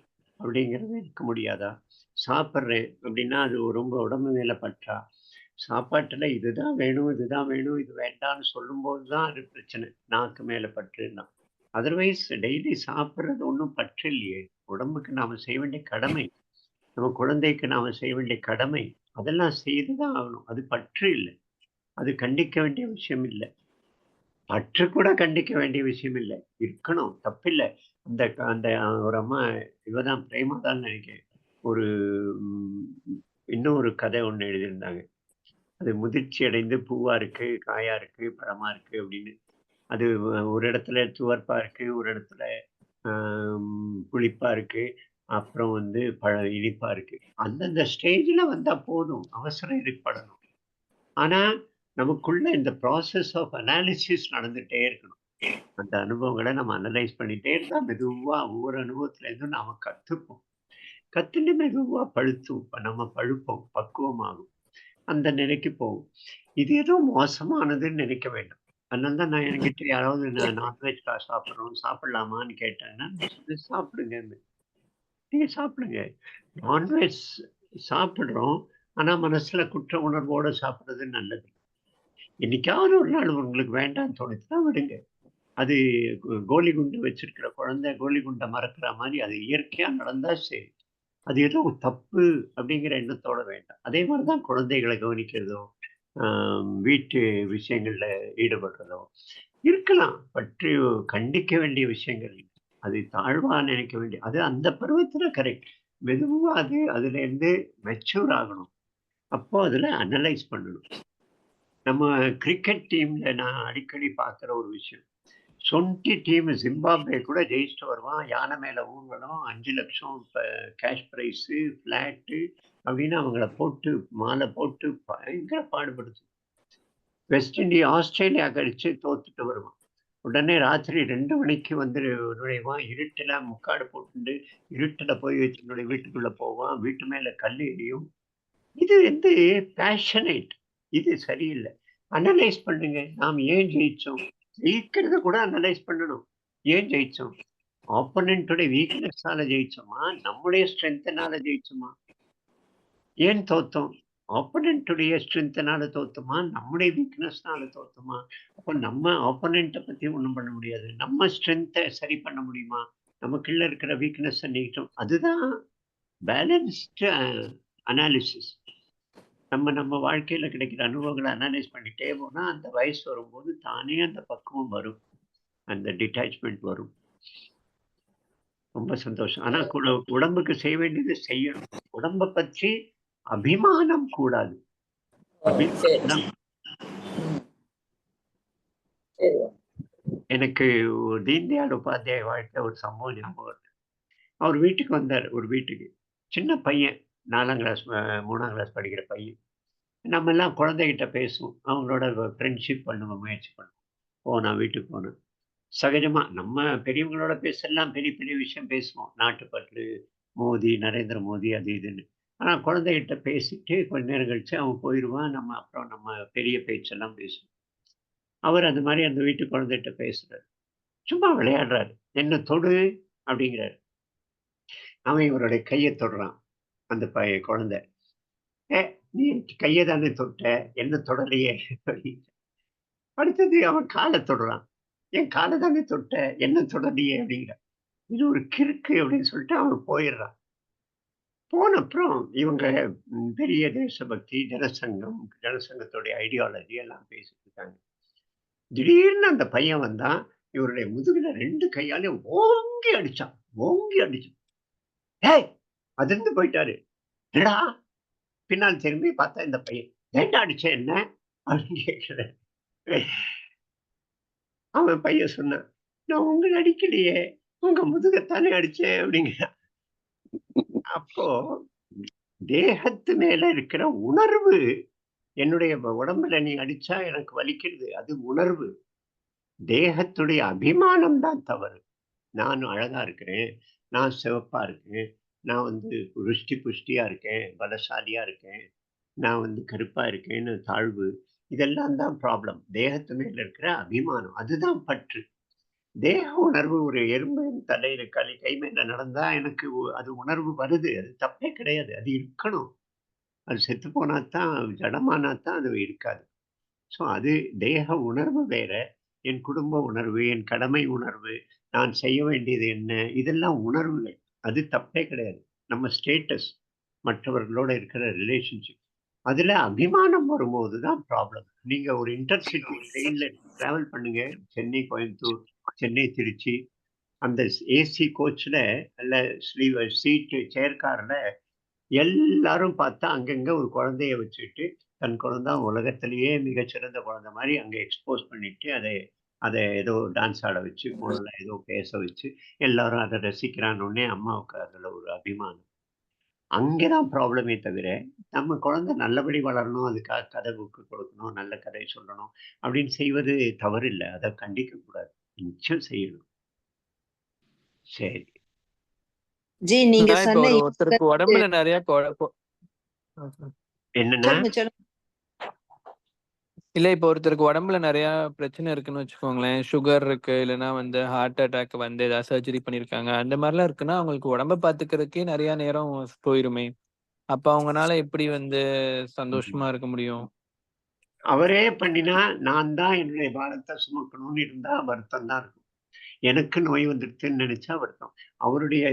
அப்படிங்கிறது இருக்க முடியாதா? சாப்பிட்றேன் அப்படின்னா அது ரொம்ப உடம்பு மேல பற்றா? சாப்பாட்டுல இதுதான் வேணும் இதுதான் வேணும் இது வேண்டாம்னு சொல்லும்போது தான் அது பிரச்சனை, நாக்கு மேல பற்றுன்னா. அதர்வைஸ் டெய்லி சாப்பிட்றது ஒன்றும் பற்று இல்லையே. உடம்புக்கு நாம செய்ய வேண்டிய கடமை, நம்ம குழந்தைக்கு நாம செய்ய வேண்டிய கடமை, அதெல்லாம் செய்துதான் ஆகணும். அது பற்று இல்லை, அது கண்டிக்க வேண்டிய விஷயம் இல்லை. பற்று கூட கண்டிக்க வேண்டிய விஷயம் இல்லை, இருக்கணும், தப்பில்லை. அந்த அந்த ஒரு அம்மா இவதான் பிரேமாதான் நினைக்கிறேன், ஒரு இன்னொரு கதை ஒண்ணு எழுதியிருந்தாங்க. அது முதிர்ச்சி அடைந்து பூவா இருக்கு, காயா இருக்கு, பழமா இருக்கு அப்படின்னு. அது ஒரு இடத்துல துவர்ப்பா இருக்கு, ஒரு இடத்துல புளிப்பா இருக்கு, அப்புறம் வந்து இனிப்பா இருக்கு. அந்தந்த ஸ்டேஜ்ல வந்தா போதும், அவசரம் எதிர்படணும். ஆனா நமக்குள்ள இந்த ப்ராசஸ் ஆஃப் அனாலிசிஸ் நடந்துட்டே இருக்கணும். அந்த அனுபவங்களை நம்ம அனலைஸ் பண்ணிட்டே இருந்தா மெதுவா ஒவ்வொரு அனுபவத்துல இருந்தும் நாம கத்துப்போம். கத்துட்டு மெதுவா நம்ம பழுப்போம், பக்குவமாகும், அந்த நிலைக்கு போகும். இது ஏதோ மோசமானதுன்னு நினைக்க வேண்டாம். அதனால தான் நான் என்கிட்ட யாராவது நான்வெஜ் சாப்பிடலாமான்னு கேட்டாங்கன்னா சாப்பிடுங்க, நீங்க சாப்பிடுங்க. நான்வெஜ் சாப்பிடுறோம், ஆனா மனசுல குற்ற உணர்வோட சாப்பிடுறது நல்லது. என்னைக்காவது ஒரு நாள் உங்களுக்கு வேண்டாம்னு தோணுச்சுன்னா விடுங்க. அது கோலி குண்டு வச்சிருக்கிற குழந்தை கோலி குண்டை மறக்கிற மாதிரி அது இயற்கையா நடந்தா சரி, அது ஏதோ தப்பு அப்படிங்கிற எண்ணத்தோட வேண்டாம். அதே மாதிரிதான் குழந்தைகளை கவனிக்கிறதோ வீட்டு விஷயங்கள்ல ஈடுபடுறதோ இருக்கலாம். பற்றி கண்டிக்க வேண்டிய விஷயங்கள் இல்லை. அது தாழ்வா நினைக்க வேண்டிய அது அந்த பருவத்துல கரெக்ட். மெதுவா அதுல இருந்து மெச்சூர் ஆகணும். அப்போ அதுல அனலைஸ் பண்ணணும். நம்ம கிரிக்கெட் டீம்ல நான் அடிக்கடி பார்க்குற ஒரு விஷயம். சொண்டி டீம் ஜிம்பாப்வே கூட ஜெயிச்சுட்டு வருவான். யானை மேல ஊர்வலம், 5 லட்சம் கேஷ் ப்ரைஸு, ஃப்ளாட்டு அப்படின்னு அவங்கள போட்டு மாலை போட்டு பயங்கர பாடுபடுது. வெஸ்ட் இண்டீஸ் ஆஸ்திரேலியா கழிச்சு தோத்துட்டு வருவான். உடனே ராத்திரி 2 மணிக்கு வந்து நுழைவான். இருட்டுல முக்காடு போட்டுண்டு இருட்டுல போய் தன்னுடைய வீட்டுக்குள்ள போவான். வீட்டு மேல கல் எரியும். இது வந்து பேஷனேட். இது சரியில்லை. அனலைஸ் பண்ணுங்க. நாம் ஏன் ஜெயிச்சோம்? ஜெயிக்கிறத கூட அனலைஸ் பண்ணணும். ஏன் ஜெயிச்சோம்? ஆப்போனன்ட்டோட வீக்னஸ்னால ஜெயிச்சோமா? நம்முடைய ஸ்ட்ரென்த்னால ஜெயிச்சோமா? ஏன் தோத்தோம்? ஆப்போனன்ட்டுடைய ஸ்ட்ரென்த்னால தோத்தோமா? நம்முடைய வீக்னஸ்னால தோத்தோமா? அப்போ நம்ம ஆப்போனன்ட்டை பத்தி ஒண்ணும் பண்ண முடியாது. நம்ம ஸ்ட்ரென்த்தை சரி பண்ண முடியுமா? நமக்குள்ள இருக்கிற வீக்னஸை நீட்டும். அதுதான் பேலன்ஸ்டு அனாலிசிஸ். நம்ம வாழ்க்கையில கிடைக்கிற அனுபவங்களை அனலைஸ் பண்ணிட்டே போனா அந்த வயசு வரும்போது தானே அந்த பக்குவம் வரும். அந்த டிட்டாச்மெண்ட் வரும். ரொம்ப சந்தோஷம். ஆனா உடம்புக்கு செய்ய வேண்டியது செய்யணும். உடம்ப பற்றி அபிமானம் கூடாது.
சரி
அபிமானம்
ம், சரி
எனக்கு தீன்தயாள் உபாத்தியாய வாழ்க்கை ஒரு சம்பவம் ஞாபகம் வருது. அவர் வீட்டுக்கு வந்தார். ஒரு வீட்டுக்கு சின்ன பையன் 4ஆம் கிளாஸ் 3ஆம் கிளாஸ் படிக்கிற பையன். நம்ம எல்லாம் குழந்தைகிட்ட பேசுவோம். அவங்களோட ஃப்ரெண்ட்ஷிப் பண்ணுவோம், முயற்சி பண்ணுவோம். நான் வீட்டுக்கு போனேன். சகஜமா நம்ம பெரியவங்களோட பேசலாம், பெரிய பெரிய விஷயம் பேசுவோம். நாட்டுப்பற்று, மோடி, நரேந்திர மோடி அது இதுன்னு. ஆனா குழந்தைகிட்ட பேசிட்டு கொஞ்ச நேரம் கழிச்சு அவன் போயிடுவான். அப்புறம் நம்ம பெரிய பேச்செல்லாம் பேசுவோம். அவர் அந்த மாதிரி அந்த வீட்டு குழந்தைகிட்ட பேசுறாரு. சும்மா விளையாடுறாரு. என்ன தொடு அப்படிங்கிறாரு. அவன் இவருடைய கையை தொடுறான். அந்த குழந்தை, ஏ நீ கையை தானே தொட்ட, என்ன தொடலையே அப்படின்னு. அடுத்தது அவன் காலை தொடுறான். என் காலை தானே தொட்ட, என்ன தொடலையே அப்படிங்கிற. இது ஒரு கிறுக்கு அப்படின்னு சொல்லிட்டு அவன் போயிடுறான். போன அப்புறம் இவங்க பெரிய தேசபக்தி, ஜனசங்கத்துடைய ஐடியாலஜி எல்லாம் பேசிட்டு இருக்காங்க. திடீர்னு அந்த பையன் வந்தான். இவருடைய முதுகுல 2 கையாலையும் ஓங்கி அடிச்சான். ஓங்கி அடிச்சான். ஏய் அதிர்ந்து போயிட்டாரு. என்னடா? பின்னால் திரும்பி பார்த்தா இந்த பையன், ஏன்டா அடிச்ச என்ன அப்படின்னு கேட்கிறேன். அவன் பையன் சொன்னான், நான் உங்களை அடிக்கலையே, உங்க முதுகத்தானே அடிச்சேன் அப்படிங்கிறான். அப்போ தேகத்து மேல இருக்கிற உணர்வு, என்னுடைய உடம்புல நீ அடிச்சா எனக்கு வலிக்கிறது, அது உணர்வு. தேகத்துடைய அபிமானம் தான் தவறு. நான் அழகா இருக்கிறேன், நான் சிவப்பா இருக்கேன், நான் வந்து ருஷ்டி புஷ்டியா இருக்கேன், பலசாலியா இருக்கேன், நான் வந்து கருப்பா இருக்கேன்னு தாழ்வு. இதெல்லாம் தான் ப்ராப்ளம். தேகத்து மேல இருக்கிற அபிமானம், அதுதான் பற்று. தேக உணர்வு. ஒரு எறும்பின் தலையில கை மேல நடந்தா எனக்கு அது உணர்வு வருது. அது தப்பே கிடையாது. அது இருக்கணும். அது செத்து போனாதான், ஜடமானாதான் அது இருக்காது. ஸோ அது தேக உணர்வு வேற. என் குடும்ப உணர்வு, என் கடமை உணர்வு, நான் செய்ய வேண்டியது என்ன, இதெல்லாம் உணர்வுகள். அது தப்பே கிடையாது. நம்ம ஸ்டேட்டஸ், மற்றவர்களோட இருக்கிற ரிலேஷன்ஷிப், அதுல அபிமானம் வரும்போது தான் ப்ராப்ளம். நீங்க ஒரு இன்டர்சிட்டி ட்ரெயின்ல டிராவல் பண்ணுங்க. சென்னை கோயம்புத்தூர், சென்னை திருச்சி. அந்த ஏசி கோச்ல அல்ல சீட்டு சேர் கார்ல எல்லாரும் பார்த்தா அங்கங்க ஒரு குழந்தைய வச்சுட்டு, தன் குழந்தை உலகத்திலேயே மிகச்சிறந்த குழந்தை மாதிரி அங்க எக்ஸ்போஸ் பண்ணிட்டு, அதை ஏதோ டான்ஸ் ஆட வச்சு, பொண்ணுல ஏதோ பேச வச்சு, எல்லாரும் அதை ரசிக்கிறான்னு அம்மாவுக்கு அதுல ஒரு அபிமானம். அங்கதான் ப்ராப்ளமே தவிர, நம்ம குழந்தை நல்லபடி வளரணும், அதுக்காக கதை புக்கு கொடுக்கணும், நல்ல கதை சொல்லணும் அப்படின்னு செய்வது தவறில்ல. அதை கண்டிக்க கூடாது. நிச்சயம் செய்யணும். சரி.
ஜி நீங்க
இப்ப
சொன்ன
ஒருத்தருக்கு உடம்புல நிறைய
என்னன்னா
சொல்லுங்க சொல்லுங்க.
இல்ல இப்ப ஒருத்தருக்கு உடம்புல நிறைய பிரச்சனை இருக்குன்னு வச்சுக்கோங்களேன். சுகர் இருக்கு, இல்லைன்னா வந்து ஹார்ட் அட்டாக் வந்து ஏதாவது சர்ஜரி பண்ணிருக்காங்க. அந்த மாதிரிலாம் இருக்குன்னா அவங்களுக்கு உடம்ப பாத்துக்கிறதுக்கே நிறைய நேரம் போயிருமே. அப்ப அவங்கனால எப்படி வந்து சந்தோஷமா இருக்க முடியும்?
அவரே பண்ணினா நான் தான் என்னுடைய பாரத்தை சுமக்கணும்னு இருந்தா வருத்தம் தான் இருக்கும். எனக்கு நோய் வந்துடுதுன்னு நினைச்சா வருத்தம். அவருடைய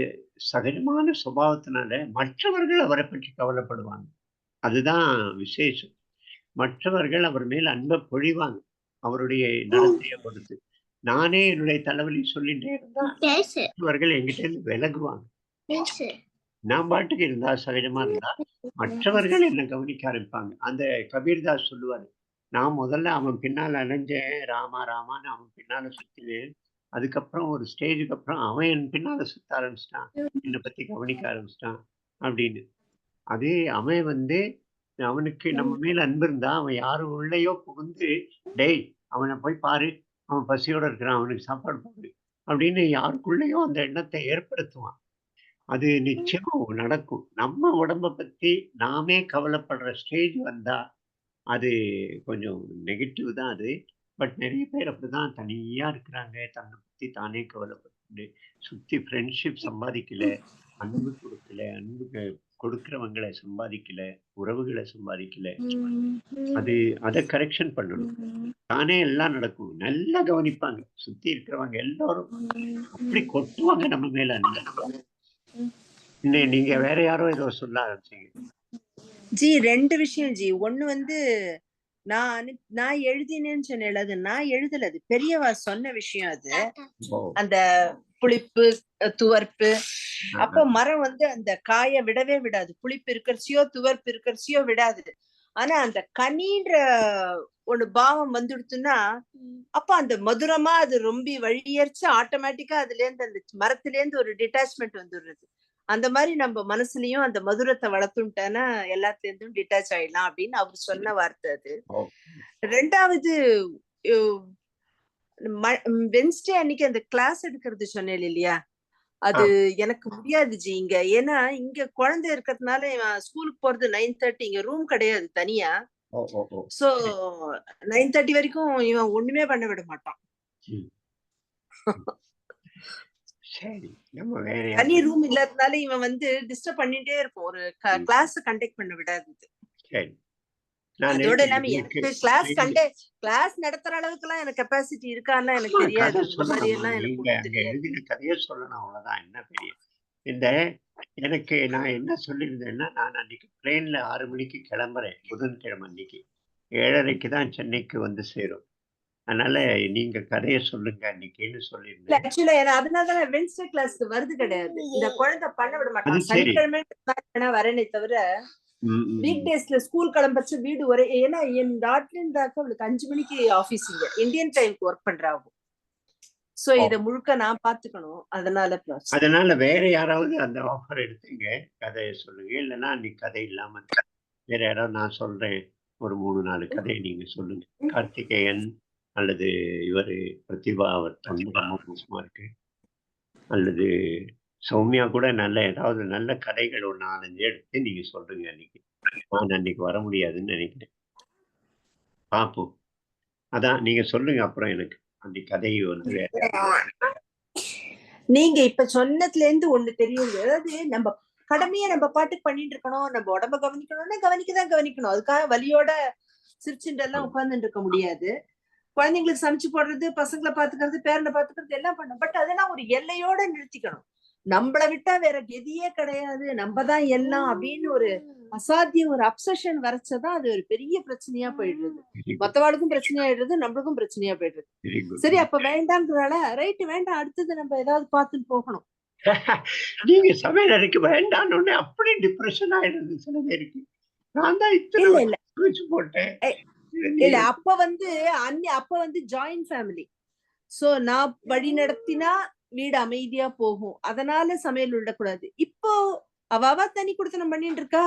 சகஜமான சுபாவத்தினால மற்றவர்கள் அவரை பற்றி கவலைப்படுவாங்க. அதுதான் விசேஷம். மற்றவர்கள் அவர் மேல் அன்பை பொழிவாங்க அவருடைய நடத்தையை பொறுத்து. நானே என்னுடைய தலைவலி சொல்லிட்டே இருந்தா மற்றவர்கள் என்கிட்ட இருந்து விலகுவாங்க. நான் பாட்டுக்கு இருந்தா சகஜமா இருந்தா மற்றவர்கள் என்னை கவனிக்க ஆரம்பிப்பாங்க. அந்த கபீர்தாஸ் சொல்லுவாரு, நான் முதல்ல அவன் பின்னால் அலைஞ்சேன், ராமா ராமான்னு அவன் பின்னால சுத்தினேன். அதுக்கப்புறம் ஒரு ஸ்டேஜுக்கு அப்புறம் அவன் என் பின்னால சுத்த ஆரம்பிச்சிட்டான், என்னை பத்தி கவனிக்க ஆரம்பிச்சிட்டான் அப்படின்னு. அது அவன் அவனுக்கு நம்ம மேல அன்பு இருந்தா அவன் யாரு உள்ளேயோ புகுந்து, டேய் அவனை போய் பாரு, அவன் பசியோட இருக்கிறான், அவனுக்கு சாப்பாடு போடு அப்படின்னு யாருக்குள்ளேயோ அந்த எண்ணத்தை ஏற்படுத்துவான். அது நிச்சயமா நடக்கும். நம்ம உடம்ப பத்தி நாமே கவலைப்படுற ஸ்டேஜ் வந்தா அது கொஞ்சம் நெகட்டிவ் தான் அது. பட் நிறைய பேர் அப்படிதான் தனியா இருக்கிறாங்க. தன்னை பத்தி தானே கவலைப்பட்டு சுத்தி ஃப்ரெண்ட்ஷிப் சம்பாதிக்கல, அன்பு கொடுக்கல, அன்பு கொடுக்கிறவங்களை சம்பாதிக்கல, உறவுகளை சம்பாதிக்கல. அதை கரெக்ஷன் பண்ணணும். தானே எல்லாம் நடக்கும். நல்லா கவனிப்பாங்க. சுத்தி இருக்கிறவங்க எல்லாரும் அப்படி கொட்டுவாங்க நம்ம மேல அன்பு. நீங்க வேற யாரோ ஏதோ சொல்ல ஆரம்பிச்சீங்க.
ஜி 2 விஷயம் ஜி. ஒண்ணு நான் எழுதினேன்னு சொன்னேன். அது நான் எழுதல, அது பெரியவா சொன்ன விஷயம். அது அந்த புளிப்பு துவர்ப்பு. அப்ப மரம் அந்த காய விடவே விடாது. புளிப்பு இருக்கிறச்சியோ துவர்ப்பு இருக்கிறச்சியோ விடாது. ஆனா அந்த கனின்ற ஒரு பாவம் வந்துடுத்துன்னா அப்ப அந்த மதுரமா அது ரொம்ப வழியரிச்சு ஆட்டோமேட்டிக்கா அதுல இருந்து அந்த மரத்துல இருந்து ஒரு டிட்டாச்மெண்ட் வந்துடுறது. அந்த மாதிரி நம்ம மனசுலயும் அந்த மதுரத்தை வளர்த்துட்டானா எல்லாத்துல இருந்தும் டிட்டாச் ஆயிடலாம் அப்படின்னு அவர் சொன்ன வார்த்தை அது. 2வது வென்ஸ்டே அன்னைக்கு அந்த கிளாஸ் எடுக்கிறது சொன்னேன் இல்லையா, அது எனக்கு முடியாது ஜி இங்க. ஏன்னா இங்க குழந்தை இருக்கிறதுனால ஸ்கூலுக்கு போறது 9:30, இங்க ரூம் கிடையாது தனியா. சோ 9:30 வரைக்கும் இவன் ஒண்ணுமே பண்ண விட மாட்டான். தனி ரூம் இல்லாதனால இவன் டிஸ்டர்ப் பண்ணிட்டே இருக்கும். ஒரு கிளாஸ் கண்டக்ட் பண்ண விடாது. அதோட இல்லாம எனக்கு கிளாஸ் நடத்துற அளவுக்கு எல்லாம் எனக்கு கெப்பாசிட்டி இருக்கான்னு எனக்கு தெரியாது. இந்த மாதிரி எல்லாம் எனக்கு
கதையை சொல்லணும், அவ்வளவுதான். என்ன பெரிய எனக்கு நான் என்ன சொல்லியிருந்தேன்னா, நான் அன்னைக்கு பிளேன்ல 6 மணிக்கு கிளம்புறேன். புதன்கிழமை அன்னைக்கு 7:30க்கு தான் சென்னைக்கு வந்து சேரும். அதனால நீங்க கதையை சொல்லுங்க அன்னைக்குன்னு சொல்லியிருந்தேன்.
ஆக்சுவலா அதனாலதான் வென்ஸ்டே கிளாஸ்க்கு வருது கிடையாது. இந்த குழந்தை பண்ண விட மாட்டான். சனிக்கிழமை வரேனே தவிர வீக் டேஸ்ல ஸ்கூல் கிளம்பச்சு வீடு ஒரே. ஏன்னா என் டாக்டர் இருந்தாக்க அவளுக்கு 5 மணிக்கு ஆபீஸ், இங்க இந்தியன் டைம்க்கு ஒர்க் பண்றாங்க. சோ இத முழுக்க நான் பாத்துக்கணும். அதனால
வேற யாராவது அந்த ஆஃபர் எடுத்துங்க, கதையை சொல்லுங்க. இல்லைன்னா அன்னைக்கு கதை இல்லாம வேற யாராவது நான் சொல்றேன் ஒரு 3-4 கதையை நீங்க சொல்லுங்க. கார்த்திகேயன் அல்லது இவரு பிரதிபா, அவர் மோசமா இருக்கு, அல்லது சௌமியா கூட நல்ல ஏதாவது நல்ல கதைகள் ஒரு 4-5 எடுத்து நீங்க சொல்றீங்க. நான் அன்னைக்கு வர முடியாதுன்னு நினைக்கிறேன். பாப்போம். அதான் நீங்க சொல்லுங்க. அப்புறம் எனக்கு அந்த கதையை
நீங்க இப்ப சொன்னதுல இருந்து ஒண்ணு தெரியும். அதாவது நம்ம கடமையை நம்ம பாட்டுக்கு பண்ணிட்டு இருக்கணும். நம்ம உடம்ப கவனிக்கணும்னா கவனிக்கணும். அதுக்காக வலியோட சிரிச்சுட்டெல்லாம் உட்கார்ந்துட்டு இருக்க முடியாது. குழந்தைங்களுக்கு சமைச்சு போடுறது, பசங்களை பாத்துக்கிறது, பேரனை பாத்துக்கிறது எல்லாம் பண்ணும். பட் அதெல்லாம் ஒரு எல்லையோட நிறுத்திக்கணும். நம்மளை விட்டா வேற கெதியே கிடையாது, நம்ம தான் எல்லாம் அப்படின்னு ஒரு அசாத்தியம், ஒரு அப்சஷன் வரைச்சதான் அது ஒரு பெரிய பிரச்சனையா போயிடுறது. மத்தவாளுக்கும் பிரச்சனையா ஆயிடுறது, நம்மளுக்கும் பிரச்சனையா போயிடுறது. சரி, அப்ப வேண்டாம்ன்றனால ரைட், வேண்டாம், அடுத்தது நம்ம ஏதாவது பார்த்துட்டு போகணும்.
நீங்க சமையல் அறைக்கு வேண்டான்னு அப்படி டிப்ரெஷன் ஆயிடுறது சில பேருக்கு. நான் தான் இத்தனை போட்டேன்.
இல்ல, அப்ப ஜாயிண்ட் ஃபேமிலி. சோ நான் வழி நடத்தினா வீடு அமைதியா போகும். அதனால சமையல் விடக்கூடாது. இப்போ அவ தனி குடுத்தனம் பண்ணிட்டு இருக்கா.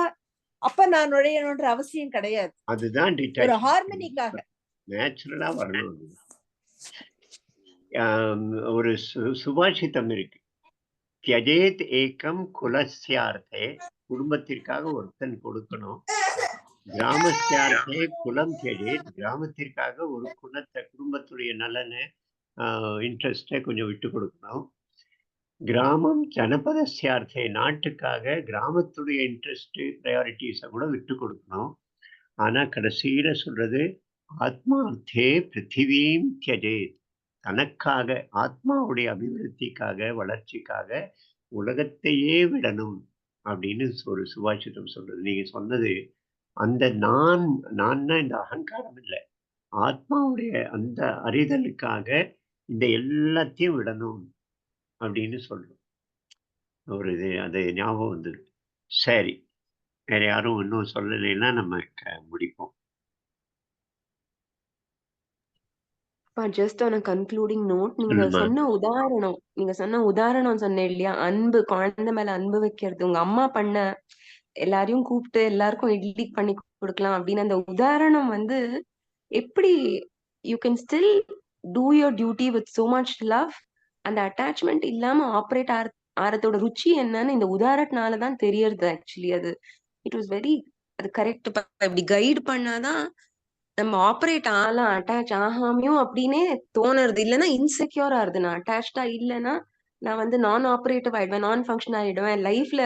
அப்ப நான் நுழையணும்ன்ற அவசியம் கிடையாது.
அதுதான்
ஒரு ஹார்மனிக்காக
நேச்சுரலா வரணும். ஒரு சுபாஷிதம் இருக்கு, தியஜேத் ஏகம் குலஸ்யார்த்தே, குடும்பத்திற்காக ஒருத்தன் கொடுக்கணும். கிராமஸ்யார்த்தே குலம் தியஜேத், கிராமத்திற்காக ஒரு குடும்பத்துடைய நலனை இன்ட்ரெஸ்டை கொஞ்சம் விட்டு கொடுக்கணும். கிராமம் ஜனபதஸ்யார்த்தே, நாட்டுக்காக கிராமத்துடைய இன்ட்ரெஸ்ட் ப்ரையாரிட்டிஸை கூட விட்டு கொடுக்கணும். ஆனா கடைசியில சொல்றது ஆத்மார்த்தே பிருத்திவீம் தியஜேத், தனக்காக ஆத்மாவுடைய அபிவிருத்திக்காக வளர்ச்சிக்காக உலகத்தையே விடணும் அப்படின்னு ஒரு சுபாஷிதம் சொல்றது. நீங்க சொன்னது அந்த நான்னா இந்த அகங்காரம் இல்லை, ஆத்மாவுடைய அந்த அறிதலுக்காக இந்த எல்லாத்தையும் விடணும் அப்படின்னு சொல்றோம். ஒரு இது அது ஞாபகம் வந்தது. சரி, வேற யாரும் இன்னும் சொல்லலைன்னா நம்ம முடிப்போம்.
Just on a concluding note, நீங்க
சொல்லுமா.
சொன்ன உதாரணம் சொன்னேன் இல்லையா, அன்பு, குழந்தை மேல அன்பு வைக்கிறது, உங்க அம்மா பண்ண எல்லாரையும் கூப்பிட்டு எல்லாருக்கும் இட்லி பண்ணி கொடுக்கலாம் அப்படின்னு அந்த உதாரணம் வந்து எப்படி you can still two your duty with so much love, அந்த அட்டாச்மெண்ட் இல்லாம ஆப்ரேட் ஆறதோட ருச்சி என்னன்னு இந்த உதாரணத்தினாலதான் தெரியறது. ஆக்சுவலி அது இட் வாஸ் வெரி, அது கரெக்ட். இப்படி கைடு பண்ணாதான் நம்ம ஆப்ரேட் ஆகலாம், அட்டாச் ஆகாமையும் அப்படின்னே தோணுறது. இல்லைன்னா இன்செக்யூர் ஆகுது. நான் அட்டாச்சா இல்லைன்னா நான் வந்து நான் ஆப்ரேட்டிவ் ஆயிடுவேன், நான் ஃபங்க்ஷன் ஆயிடுவேன், லைஃப்ல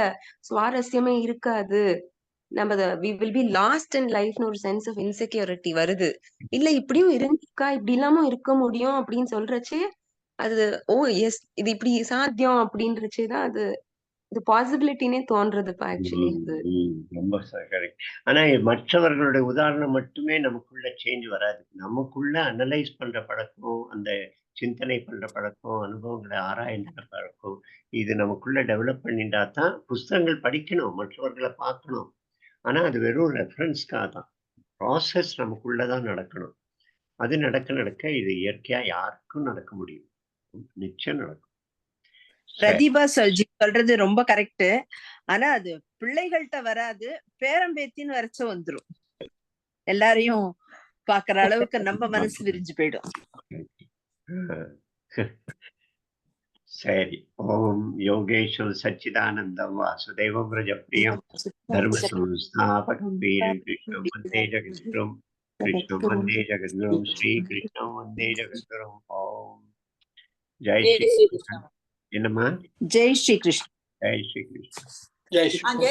சுவாரஸ்யமே இருக்காது, நம்ம வி வில் பி லாஸ்ட் இன் லைஃப்னு ஒரு சென்ஸ் ஆஃப் இன்செக்யூரிட்டி வருது. இல்ல இப்படியும் இருக்கா, இப்படி இல்லாம இருக்க முடியும் அப்படின்னு சொல்றச்சே அது ஓ எஸ் இது இப்படி சாத்தியம் அப்படின்றச்சேதான் அது இது பாசிபிலிட்டினே தோன்றதுப்பா. ஆக்சுவலி அது
ரொம்ப கரெக்ட். ஆனா மற்றவர்களுடைய உதாரணம் மட்டுமே நமக்குள்ள சேஞ்ச் வராது. நமக்குள்ள அனலைஸ் பண்ற பழக்கம், அந்த சிந்தனை பண்ற பழக்கம், அனுபவங்களை ஆராய்ந்த பழக்கம், இது நமக்குள்ள டெவலப் பண்ணிட்டா தான். புஸ்தகங்கள் படிக்கணும், மற்றவர்களை பார்க்கணும், ஆனா அது வெறும் ரெஃபரன்ஸ்க்காக தான். ப்ராசஸ் நமக்குள்ளதான் நடக்கணும். அது நடக்க இது இயற்கையா யாருக்கும் நடக்க முடியும், நிச்சயம் நடக்கும்.
பிரதீபா சொல்றது ரொம்ப கரெக்ட். ஆனா அது பிள்ளைகள்கிட்ட வராது, பேரம்பேத்தின்னு வரைச்ச வந்துரும். எல்லாரையும் பாக்குற அளவுக்கு நம்ம மனசு விரிஞ்சு போயிடும்.
சரி. ஓம் யோகேஷு சச்சிதானந்தம் வாசுதேவம் பிரஜப்ரியம் தர்ம சம்ஸ்தாபகம் வீரம் கிருஷ்ணம் வந்தே ஜெகத்குரும், கிருஷ்ணம் வந்தே ஜெகத்குரும், ஸ்ரீ கிருஷ்ணம் வந்தே ஜெகத்குரும். ஓம் ஜெய் ஸ்ரீ கிருஷ்ணன். என்னம்மா?
ஜெய் ஸ்ரீ கிருஷ்ணன்.
ஜெய் ஸ்ரீ கிருஷ்ணன்.
ஜெய் ஸ்ரீ